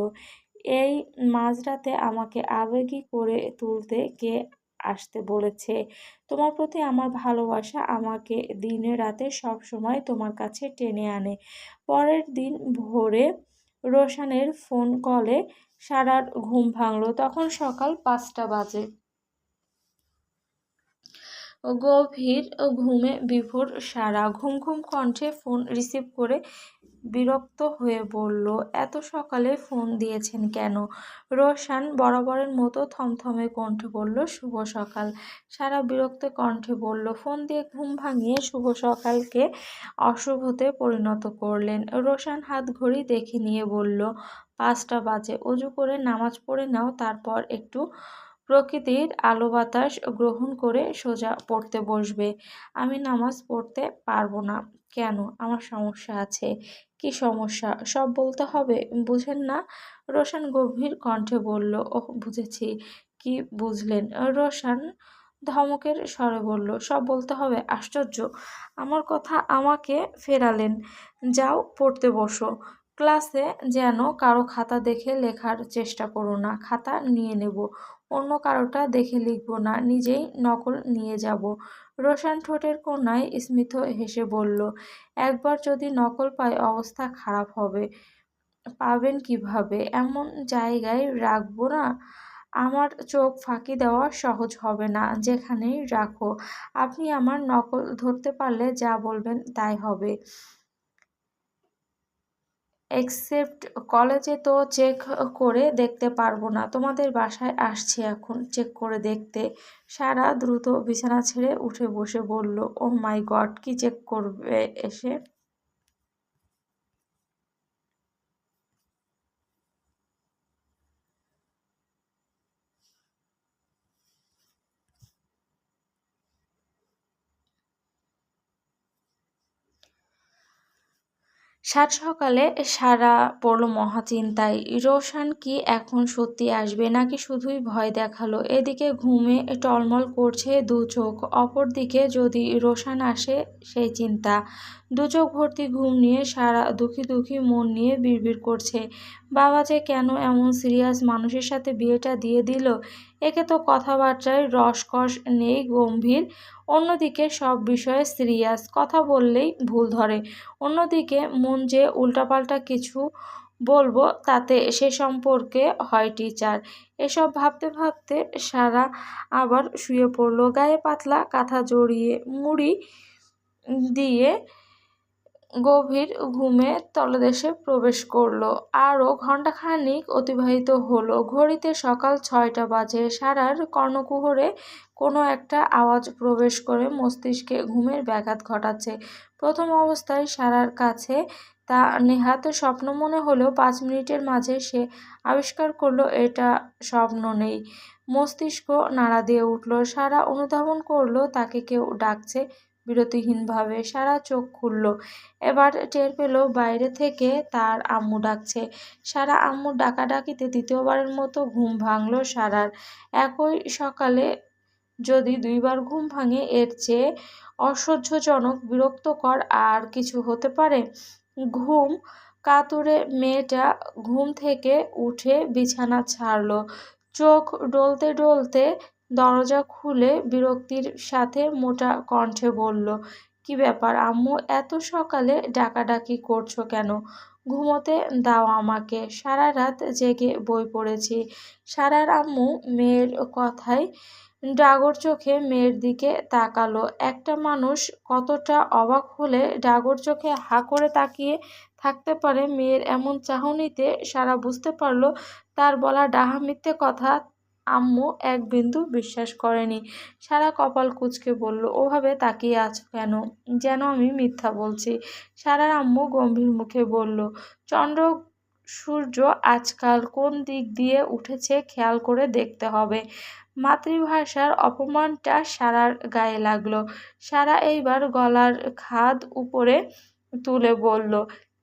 এই মাঝরাতে আমাকে আবেগী করে তুলতে কে আসতে বলেছে? তোমার প্রতি আমার ভালোবাসা আমাকে দিনে রাতে সব সময় তোমার কাছে টেনে আনে। পরের দিন ভোরে রোশানের ফোন কলে সারার ঘুম ভাঙল। তখন সকাল 5টা বাজে। গভীর ঘুমে বিভোর সারা ঘুম ঘুম কণ্ঠে ফোন রিসিভ করে বিরক্ত হয়ে বলল, এত সকালে ফোন দিয়েছেন কেন? রোশান বরাবরের মতো থমথমে কণ্ঠে বলল, শুভ সকাল। সারা বিরক্ত কণ্ঠে বলল, ফোন দিয়ে ঘুম ভাঙিয়ে শুভ সকালকে অশুভতে পরিণত করলেন। রোশান হাত ঘড়ি দেখে নিয়ে বলল, 5টা বাজে। অজু করে নামাজ পড়ে নাও, তারপর একটু প্রকৃতির আলো বাতাস গ্রহণ করে সোজা পড়তে বসবে। আমি নামাজ পড়তে পারবো না। কেন? আমার সমস্যা আছে। কি সমস্যা? সব বলতে হবে, বুঝেন না? রোশান গভীর কণ্ঠে বলল, ওহ বুঝেছি। কি বুঝলেন? রোশান ধমকের স্বরে বলল, সব বলতে হবে? আশ্চর্য, আমার কথা আমাকে ফেরালেন। যাও পড়তে বসো। ক্লাসে যেন কারো খাতা দেখে লেখার চেষ্টা করো না। খাতা নিয়ে নেব, অন্য কারোটা দেখে লিখব না, নিজেই নকল নিয়ে যাব। রোশান ঠোঁটের কোণায় স্মিত হেসে বলল, একবার যদি নকল পাই অবস্থা খারাপ হবে। পাবেন কিভাবে? এমন জায়গায় রাখবো না, আমার চোখ ফাঁকি দেওয়া সহজ হবে না। যেখানেই রাখো, আপনি আমার নকল ধরতে পারলে যা বলবেন তাই হবে। এক্সেপ্ট কলেজে তো চেক করে দেখতে পারবো না। তোমাদের বাসায় আসছি এখন চেক করে দেখতে। সারা দ্রুত বিছানা ছেড়ে উঠে বসে বলল, ও মাই গড, কি চেক করবে এসে? সাত সকালে সারা পড়ল মহাচিন্তায়। রোশান কি এখন সত্যি আসবে, নাকি শুধুই ভয় দেখালো? এদিকে ঘুমে টলমল করছে 2 চোখ, অপরদিকে যদি রোশান আসে সেই চিন্তা। 2 চোখ ভর্তি ঘুম নিয়ে সারা দুঃখী দুঃখী মন নিয়ে বিড়বিড় করছে, বাবা যে কেন এমন সিরিয়াস মানুষের সাথে বিয়েটা দিয়ে দিল? একে তো কথাবার্তায় রসকস নেই, গম্ভীর। অন্যদিকে সব বিষয়ে সিরিয়াস, কথা বললেই ভুল ধরে। অন্যদিকে মন যে উল্টাপাল্টা কিছু বলবো তাতে সে সম্পর্কে হয় টিচার। এসব ভাবতে ভাবতে সারা আবার শুয়ে পড়ল। গায়ে পাতলা কাঁথা জড়িয়ে মুড়ি দিয়ে গভীর ঘুমে তলদেশে প্রবেশ করল। আরও ঘণ্টাখানিক অতিবাহিত হলো। ঘড়িতে সকাল 6টা বাজে। সারার কর্ণকুহরে কোনো একটা আওয়াজ প্রবেশ করে মস্তিষ্কে ঘুমের ব্যাঘাত ঘটাচ্ছে। প্রথম অবস্থায় সারার কাছে তা নেহাত স্বপ্ন মনে হলেও 5 মিনিটের মাঝে সে আবিষ্কার করল এটা স্বপ্ন নেই। মস্তিষ্ক নাড়া দিয়ে উঠল। সারা অনুধাবন করল তাকে কেউ ডাকছে বিরতিহীনভাবে। সারা চোখ খুলল। এবার টের পেল বাইরে থেকে তার আম্মু ডাকছে। সারা আম্মুর ডাকাডাকিতে দ্বিতীয়বারের মতো ঘুম ভাঙল সারার। একই সকালে যদি 2বার ঘুম ভাঙে, এর চেয়ে অসহ্যজনক, বিরক্তকর আর কিছু হতে পারে? ঘুম কাতুরে মেয়েটা ঘুম থেকে উঠে বিছানা ছাড়ল। চোখ ডলতে ডলতে দরজা খুলে বিরক্তির সাথে মোটা কণ্ঠে বলল, কি ব্যাপার আম্মু, এত সকালে ডাকাডাকি করছো কেন? ঘুমোতে দাও আমাকে, সারা রাত জেগে বই পড়েছি। সারার আম্মু মেয়ের কথায় ডাগর চোখে মেয়ের দিকে তাকালো। একটা মানুষ কতটা অবাক হলে ডাগর চোখে হাঁ করে তাকিয়ে থাকতে পারে মেয়ের এমন চাহনিতে সারা বুঝতে পারল তার বলা ডাহা মিথ্যে কথা আম্মু এক বিন্দু বিশ্বাস করেনি। সারা কপাল কুঁচকে বলল, ওভাবে তাকিয়ে আছো কেন, যেন আমি মিথ্যা বলছি? সারার আম্মু গম্ভীর মুখে বলল, চন্দ্র সূর্য আজকাল কোন দিক দিয়ে উঠেছে খেয়াল করে দেখতে হবে। মাতৃভাষার অপমানটা সারার গায়ে লাগলো। সারা এইবার গলার খাদ উপরে তুলে বলল,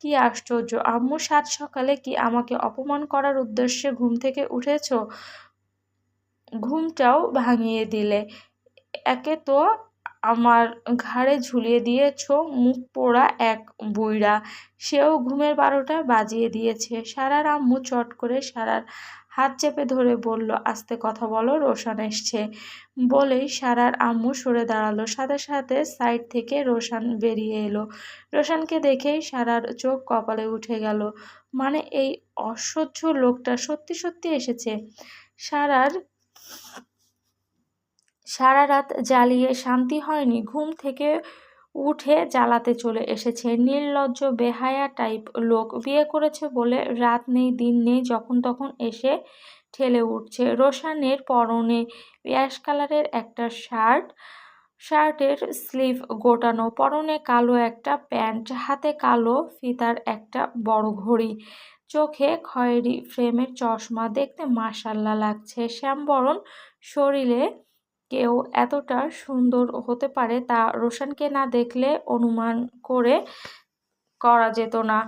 কি আশ্চর্য আম্মু, সাত সকালে কি আমাকে অপমান করার উদ্দেশ্যে ঘুম থেকে উঠেছ? ঘুমটাও ভাঙিয়ে দিলে। একে তো আমার ঘাড়ে ঝুলিয়ে দিয়েছ মুখ পোড়া এক বুইড়া, সেও ঘুমের 12টা বাজিয়ে দিয়েছে। সারার আম্মু চট করে সারার হাত চেপে ধরে বলল, আস্তে কথা বলো, রোশান এসছে। বলেই সারার আম্মু সরে দাঁড়ালো। সাথে সাথে সাইড থেকে রোশান বেরিয়ে এলো। রোশানকে দেখেই সারার চোখ কপালে উঠে গেল। মানে এই অসহ্য লোকটা সত্যি সত্যি এসেছে? সারা রাত জ্বালিয়ে শান্তি হয়নি, ঘুম থেকে উঠে জ্বালাতে চলে এসেছে। নির্লজ্জ বেহায়া টাইপ লোক। বিয়ে করেছে বলে রাত নেই দিন নেই যখন তখন এসে ঠেলে উঠছে। রোশানের পরনে অ্যাশ কালারের একটা শার্টের স্লিভ গোটানো, পরনে কালো একটা প্যান্ট, হাতে কালো ফিতার একটা বড় ঘড়ি, চোখে খয়েরি ফ্রেমের চশমা। দেখতে মাশাআল্লাহ লাগছে। শ্যামবরণ শরীরে কেউ এতটা সুন্দর হতে পারে তা রোশানকে না দেখলে অনুমান করা যেত না।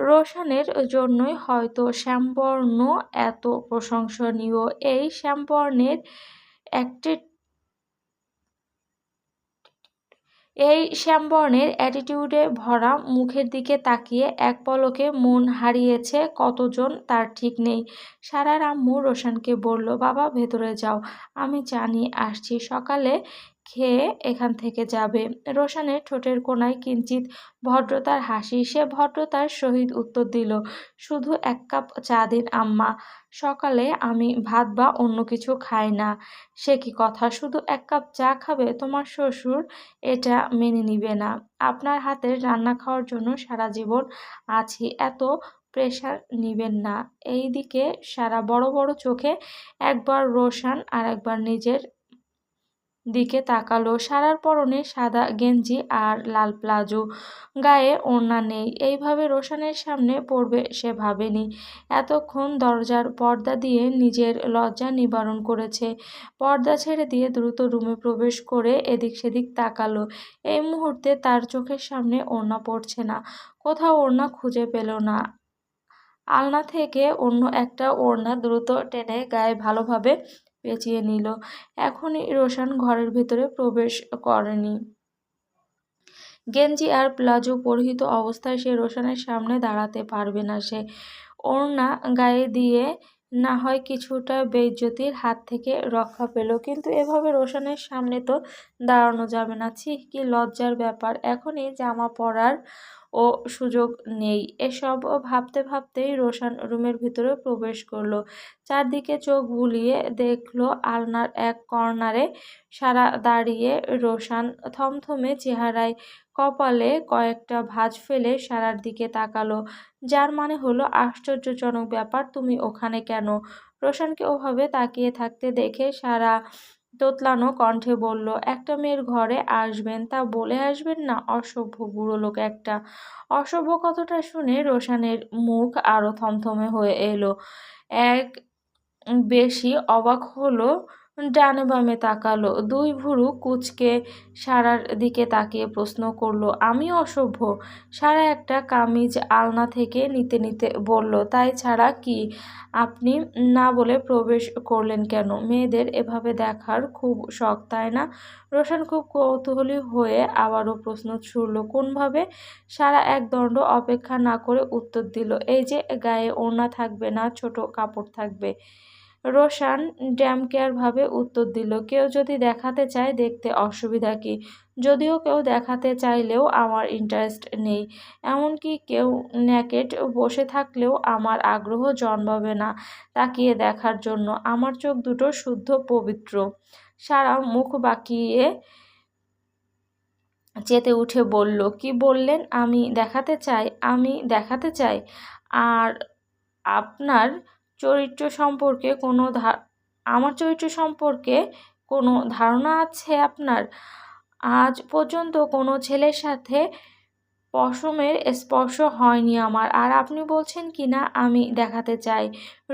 রোশানের জন্যই হয়তো শ্যামবর্ণ এত প্রশংসনীয়। এই শ্যামবর্ণের অ্যাটিটিউডে ভরা মুখের দিকে তাকিয়ে এক পলকে মন হারিয়েছে কতজন তার ঠিক নেই। সারার আম্মু রোশানকে বলল, বাবা ভেতরে যাও, আমি চা নিয়ে আসছি, সকালে খেয়ে এখান থেকে যাবে। রোশানের ঠোঁটের কোণায় কিঞ্চিৎ ভদ্রতার হাসি। সে ভদ্রতার সহিত উত্তর দিল, শুধু 1 কাপ চা দিন আম্মা, সকালে আমি ভাত বা অন্য কিছু খাই না। সে কি কথা, শুধু 1 কাপ চা খাবে? তোমার শ্বশুর এটা মেনে নিবে না। আপনার হাতের রান্না খাওয়ার জন্য সারা জীবন আছি, এত প্রেশার নিবেন না। এইদিকে সারা বড় বড় চোখে একবার রোশান আর একবার নিজের দিকে তাকালো। সারার পরনে সাদা গেঞ্জি আর লাল প্লাজো, গায়ে ওড়না নেই। এইভাবে রোশানের সামনে পড়বে সে ভাবেনি। এতক্ষণ দরজার পর্দা দিয়ে নিজের লজ্জা নিবারণ করেছে। পর্দা ছেড়ে দিয়ে দ্রুত রুমে প্রবেশ করে এদিক সেদিক তাকালো। এই মুহূর্তে তার চোখের সামনে ওড়না পড়ছে না। কোথাও ওড়না খুঁজে পেল না। আলনা থেকে অন্য একটা ওড়না দ্রুত টেনে গায়ে ভালোভাবে পেঁচিয়ে নিল। এখনই রোশান ঘরের ভেতরে প্রবেশ করেনি। গেঞ্জি আর প্লাজো পরিহিত অবস্থায় সে রোশানের সামনে দাঁড়াতে পারবে না। সে ওড়না গায়ে দিয়ে না হয় কিছুটা বেইজ্জতির হাত থেকে রক্ষা পেল, কিন্তু এভাবে রোশানের সামনে তো দাঁড়ানো যাবে না। ছি, কি লজ্জার ব্যাপার। এখনই জামা পরার ও সুযোগ নেই। এসব ভাবতে ভাবতেই রোশান রুমের ভিতরে প্রবেশ করলো। চারদিকে চোখ বুলিয়ে দেখলো আলনার এক কর্নারে সারা দাঁড়িয়ে। রোশান থমথমে চেহারায় কপালে কয়েকটা ভাঁজ ফেলে সারার দিকে তাকালো, যার মানে হলো আশ্চর্যজনক ব্যাপার, তুমি ওখানে কেন? রোশানকে ওভাবে তাকিয়ে থাকতে দেখে সারা তোতলানো কণ্ঠে বলল, একটা মেয়ের ঘরে আসবেন তা বলে আসবেন না? অসভ্য বুড়ো লোক একটা। অসভ্য কথাটা শুনে রোশানের মুখ আরো থমথমে হয়ে এলো। এক বেশি অবাক হলো, ডানে বামে তাকালো, দুই ভুরু কুঁচকে সারার দিকে তাকিয়ে প্রশ্ন করলো, আমি অসভ্য? সারা একটা কামিজ আলনা থেকে নিতে নিতে বলল, তাই ছাড়া কি? আপনি না বলে প্রবেশ করলেন কেন? মেয়েদের এভাবে দেখার খুব শখ, তাই না? রোশান খুব কৌতূহলী হয়ে আবারও প্রশ্ন ছুড়ল, কোনভাবে? সারা এক দণ্ড অপেক্ষা না করে উত্তর দিল, এই যে গায়ে ওড়না থাকবে না, ছোট কাপড় থাকবে। রোশান ড্যামকেয়ারভাবে উত্তর দিল, কেউ যদি দেখাতে চায় দেখতে অসুবিধা কি? যদিও কেউ দেখাতে চাইলেও আমার ইন্টারেস্ট নেই। এমনকি কেউ ন্যাকেড বসে থাকলেও আমার আগ্রহ জন্মাবে না তাকিয়ে দেখার জন্য। আমার চোখ দুটো শুদ্ধ পবিত্র। সারা মুখ বাঁকিয়ে চেতে উঠে বলল, কি বললেন? আমি দেখাতে চাই? আমি দেখাতে চাই? আর আপনার চরিত্র সম্পর্কে আমার চরিত্র সম্পর্কে কোনো ধারণা আছে আপনার? আজ পর্যন্ত কোনো ছেলের সাথে পশমের স্পর্শ হয়নি আমার, আর আপনি বলছেন কি না আমি দেখাতে চাই?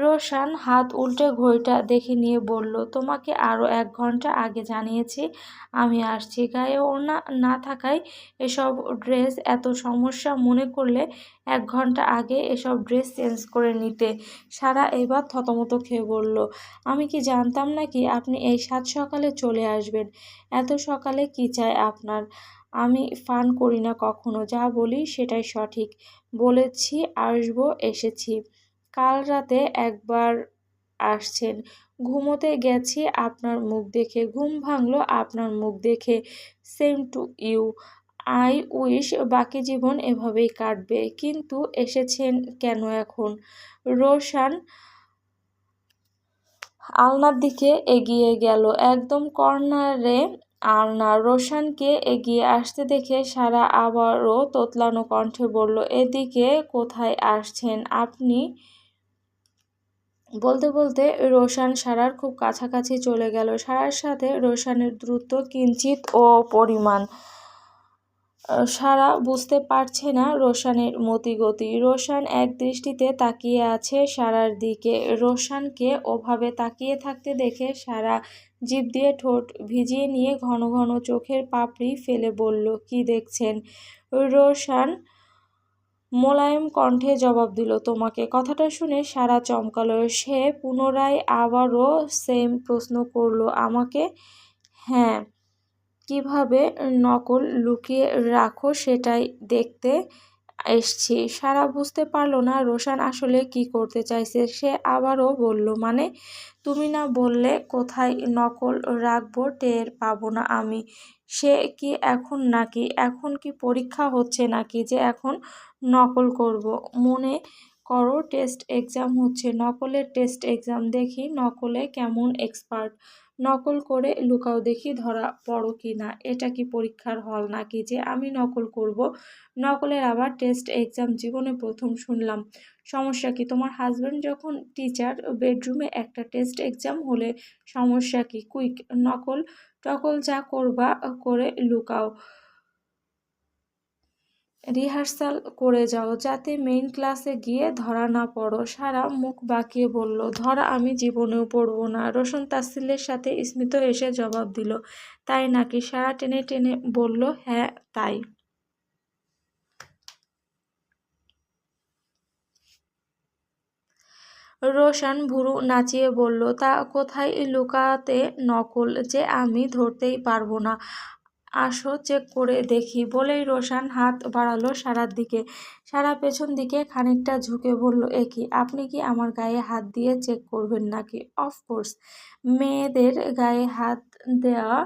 রোশান হাত উল্টে ঘড়িটা দেখে নিয়ে বলল, তোমাকে আরও 1 ঘন্টা আগে জানিয়েছি আমি আসছি। গায়ে ওড়না না থাকায় এসব ড্রেস এত সমস্যা মনে করলে 1 ঘন্টা আগে এসব ড্রেস চেঞ্জ করে নিতে। সারা এবার থতমত খেয়ে বলল, আমি কি জানতাম নাকি আপনি এই সাত সকালে চলে আসবেন? এত সকালে কি চাই আপনার? আমি ফান করি না কখনো, যা বলি সেটাই সঠিক। বলেছি আসবো, এসেছি। কাল রাতে একবার আসছেন। ঘুমোতে গেছি আপনার মুখ দেখে, ঘুম ভাঙলো আপনার মুখ দেখে। Same to you. I wish বাকি জীবন এভাবেই কাটবে। কিন্তু এসেছেন কেন এখন? রোশান আলনার দিকে এগিয়ে গেল। একদম কর্নারে আলনা। রোশানকে এগিয়ে আসতে দেখে সারা আবারও তোতলানো কণ্ঠে বলল, এদিকে কোথায় আসছেন আপনি? বলতে বলতে রোশান সারার খুব কাছাকাছি চলে গেল। সারার সাথে রোশানের দূরত্ব কিঞ্চিত ও পরিমাণ। সারা বুঝতে পারছে না রোশানের মতিগতি। রোশান এক দৃষ্টিতে তাকিয়ে আছে সারার দিকে। রোশানকে ওভাবে তাকিয়ে থাকতে দেখে সারা জিভ দিয়ে ঠোঁট ভিজিয়ে নিয়ে ঘন ঘন চোখের পাপড়ি ফেলে বলল, কি দেখছেন? রোশান মোলায়েম কণ্ঠে জবাব দিল, তোমাকে। কথাটা শুনে সারা চমকালো। সে পুনরায় আবারও সেম প্রশ্ন করল, আমাকে? হ্যাঁ। কিভাবে নকল লুকিয়ে রাখো সেটাই দেখতে এসছি। সারা বুঝতে পারল না রোশান আসলে কি করতে চাইছে। সে আবারও বলল, মানে? তুমি না বললে কোথায় নকল রাখবো টের পাবো না আমি? সে কি এখন নাকি? এখন কি পরীক্ষা হচ্ছে নাকি যে এখন নকল করব? মনে করো টেস্ট এক্সাম হচ্ছে, নকলের টেস্ট এক্সাম। দেখি নকলে কেমন এক্সপার্ট। নকল করে লুকাও, দেখি ধরা পড়ো কি না। এটা কি পরীক্ষার হল নাকি যে আমি নকল করব? নকলের আবার টেস্ট এক্সাম? জীবনে প্রথম শুনলাম। সমস্যা কি? তোমার হাজব্যান্ড যখন টিচার, বেডরুমে একটা টেস্ট এক্সাম হলে সমস্যা কি? কুইক, নকল টকল যা করবা করে লুকাও, রিহার্সাল করে যাও, যাতে মেইন ক্লাসে গিয়ে ধরা না পড়ো। সারা মুখ বাঁকিয়ে বলল, ধরা আমি জীবনেও পড়ব না। রোশন তাচ্ছিল্যের সাথে স্মিত হেসে জবাব দিল, তাই নাকি? সারা টেনে টেনে বলল, হ্যাঁ তাই। রোশান ভুরু নাচিয়ে বলল, তা কোথায় লুকাতে? নকল যে আমি ধরতেই পারবো না। আসো চেক করে দেখি বলেই রোশান হাত বাড়ালো সারার দিকে। সারা পেছন দিকে খানিকটা ঝুঁকে বলল, এ কি, আপনি কি আমার গায়ে হাত দিয়ে চেক করবেন নাকি? অফকোর্স, মেয়েদের গায়ে হাত দেওয়া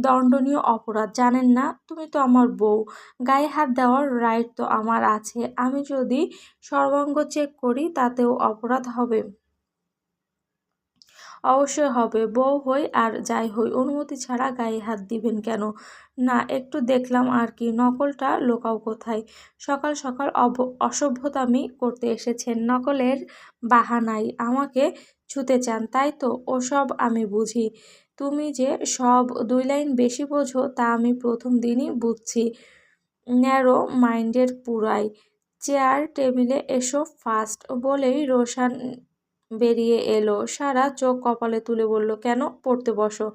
দণ্ডনীয় অপরাধ, জানেন না? তুমি তো আমার বউ, গায়ে হাত দেওয়ার রাইট তো আমার আছে। আমি যদি সর্বাঙ্গ চেক করি তাতেও অপরাধ হবে? অবশ্যই হবে। বউ হই আর যাই হই, অনুমতি ছাড়া গায়ে হাত দিবেন কেন? না, একটু দেখলাম আর কি। নকলটা লোকাও কোথায়? সকাল সকাল অসভ্যতামি করতে এসেছেন নকলের বাহানায় আমাকে ছুতে চান, তাই তো? ওসব আমি বুঝি। তুমি যে সব 2 লাইন বেশি বোঝো তা আমি প্রথম দিনই বুঝছি। ন্যারো মাইন্ডের পুরাই। চেয়ার টেবিলে এসো ফাস্ট বলেই রোশান বেরিয়ে এলো। সারা চোখ কপালে তুলে বলল, কেন? পড়তে বসো।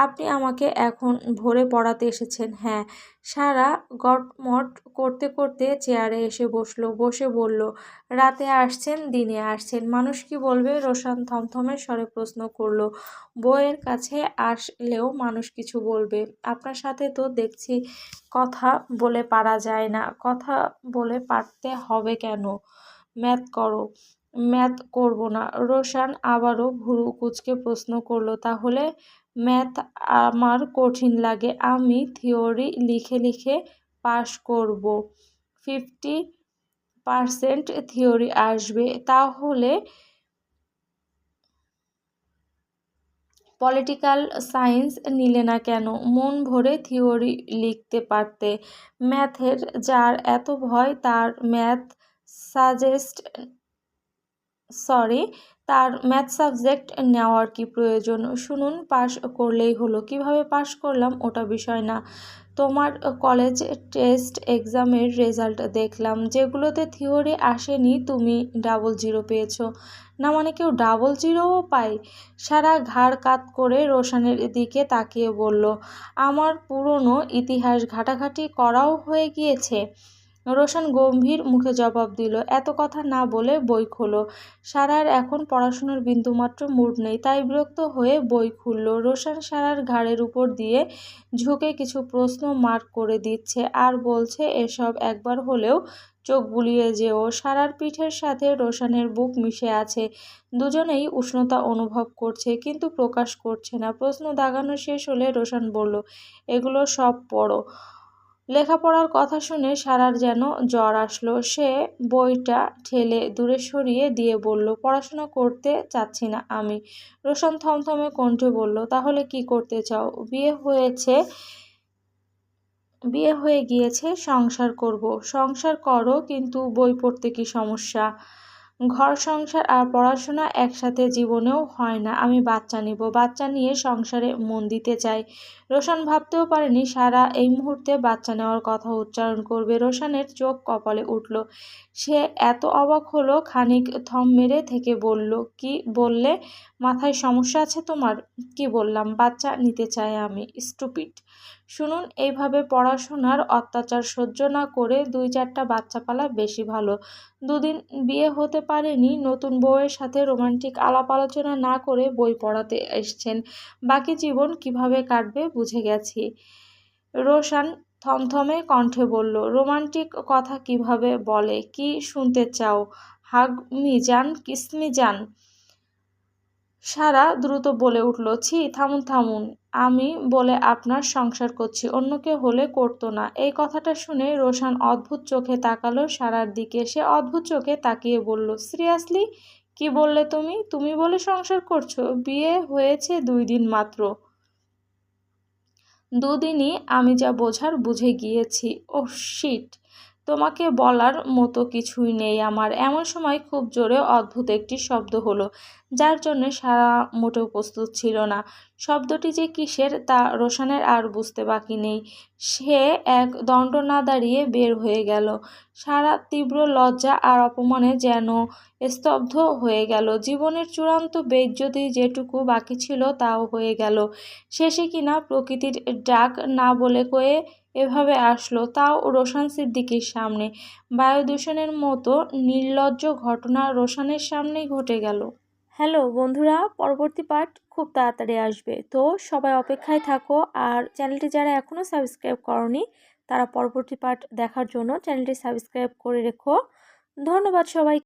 আপনি আমাকে এখন ভোরে পড়াতে এসেছেন? হ্যাঁ। সারা গটমট করতে করতে চেয়ারে এসে বসলো। বসে বলল, রাতে আসছেন, দিনে আসছেন, মানুষ কি বলবে? রোশান থমথমে স্বরে প্রশ্ন করলো। বইয়ের কাছে আসলেও মানুষ কিছু বলবে। আপনার সাথে তো দেখছি কথা বলে পারা যায় না। কথা বলে পারতে হবে কেন? ম্যাথ করো। ম্যাথ করব না। রোশান আবারও ভুরু কুঁচকে প্রশ্ন করল, তাহলে? ম্যাথ আমার কঠিন লাগে। আমি থিওরি লিখে লিখে পাশ করব। 50% থিওরি আসবে। তাহলে পলিটিক্যাল সায়েন্স নিলে না কেন? মন ভরে থিওরি লিখতে পারতে। ম্যাথের যার এত ভয় তার ম্যাথ সাজেস্ট সরি তার ম্যাথ সাবজেক্ট নেওয়ার কি প্রয়োজন? শুনুন, পাশ করলেই হলো। কিভাবে পাশ করলাম ওটা বিষয় না। তোমার কলেজ টেস্ট এক্সামের রেজাল্ট দেখলাম, যেগুলোতে থিওরি আসেনি তুমি ডাবল জিরো পেয়েছো। না মানে কেউ ডাবল জিরোও পায়? সারা ঘাড় কাত করে রোশানের দিকে তাকিয়ে বলল, আমার পুরনো ইতিহাস ঘাটাঘাটি করাও হয়ে গিয়েছে। রোশান গম্ভীর মুখে জবাব দিল, এত কথা না বলে বই খোলো। সারার এখন পড়াশোনার বিন্দুমাত্র মুড নেই, তাই বিরক্ত হয়ে বই খুলল। রোশান সারার ঘাড়ের উপর দিয়ে ঝুঁকে কিছু প্রশ্ন মার্ক করে দিচ্ছে আর বলছে, এসব একবার হলেও চোখ বুলিয়ে যেও। সারার পিঠের সাথে রোশানের বুক মিশে আছে। দুজনেই উষ্ণতা অনুভব করছে কিন্তু প্রকাশ করছে না। প্রশ্ন দাগানো শেষ হলে রোশান বলল, এগুলো সব পড়ো। লেখাপড়ার কথা শুনে সারার যেন জ্বর আসলো। সে বইটা ঠেলে দূরে সরিয়ে দিয়ে বলল, পড়াশোনা করতে চাচ্ছি না আমি। রোশন থমথমে কণ্ঠে বলল, তাহলে কি করতে চাও? বিয়ে হয়ে গিয়েছে, সংসার করব। সংসার করো, কিন্তু বই পড়তে কি সমস্যা? ঘর সংসার আর পড়াশোনা একসাথে জীবনেও হয় না। আমি বাচ্চা নিব, বাচ্চা নিয়ে সংসারে মন দিতে চাই। রোশান ভাবতেও পারেনি সারা এই মুহূর্তে বাচ্চা নেওয়ার কথা উচ্চারণ করবে। রোশানের চোখ কপালে উঠল। সে এত অবাক হলো, খানিক থম মেরে থেকে বলল, কি বললে? মাথায় সমস্যা আছে তোমার? কি বললাম? বাচ্চা নিতে চাই আমি। স্টুপিড। শুনুন, এইভাবে পড়াশোনার অত্যাচার সহ্য না করে 2-4টা বাচ্চা পালা বেশি ভালো। দুদিন বিয়ে হতে পারেনি, নতুন বউয়ের সাথে রোমান্টিক আলাপ আলোচনা না করে বই পড়াতে এসছেন। বাকি জীবন কিভাবে কাটবে বুঝে গেছি। রোশান থমথমে কণ্ঠে বলল, রোমান্টিক কথা কিভাবে বলে? কি শুনতে চাও? হাগ মি জান, কিস মি জান। সারা দ্রুত বলে উঠল, ছি, থামুন থামুন। আমি বলে আপনার সংসার করছি, অন্য কেউ হলে করতো না। এই কথাটা শুনে রোশান অদ্ভুত চোখে তাকালো সারার দিকে। সে অদ্ভুত চোখে তাকিয়ে বলল, সিরিয়াসলি? কি বললে তুমি? তুমি বলে সংসার করছো? বিয়ে হয়েছে 2 দিন মাত্র। 2 দিনই আমি যা বোঝার বুঝে গিয়েছি। ওহ শিট, তোমাকে বলার মতো কিছুই নেই আমার। এমন সময় খুব জোরে অদ্ভুত একটি শব্দ হলো, যার জন্য সারা মোটেও প্রস্তুত ছিল না। শব্দটি যে কিসের তা রোশানের আর বুঝতে বাকি নেই। সে এক দণ্ড না দাঁড়িয়ে বের হয়ে গেল। সারা তীব্র লজ্জা আর অপমানে যেন স্তব্ধ হয়ে গেল। জীবনের চূড়ান্ত বেইজ্জতি যেটুকু বাকি ছিল তাও হয়ে গেল। শেষে কিনা প্রকৃতির ডাক না বলে কয়ে এভাবে আসলো, তাও রোশান সিদ্দিকীর সামনে। বায়ু দূষণের মতো নির্লজ্জ ঘটনা রোশানের সামনেই ঘটে গেল। হ্যালো বন্ধুরা, পরবর্তী পার্ট খুব তাড়াতাড়ি আসবে, তো সবাই অপেক্ষায় থাকো। আর চ্যানেলটি যারা এখনও সাবস্ক্রাইব করনি তারা পরবর্তী পার্ট দেখার জন্য চ্যানেলটি সাবস্ক্রাইব করে রেখো। ধন্যবাদ সবাই।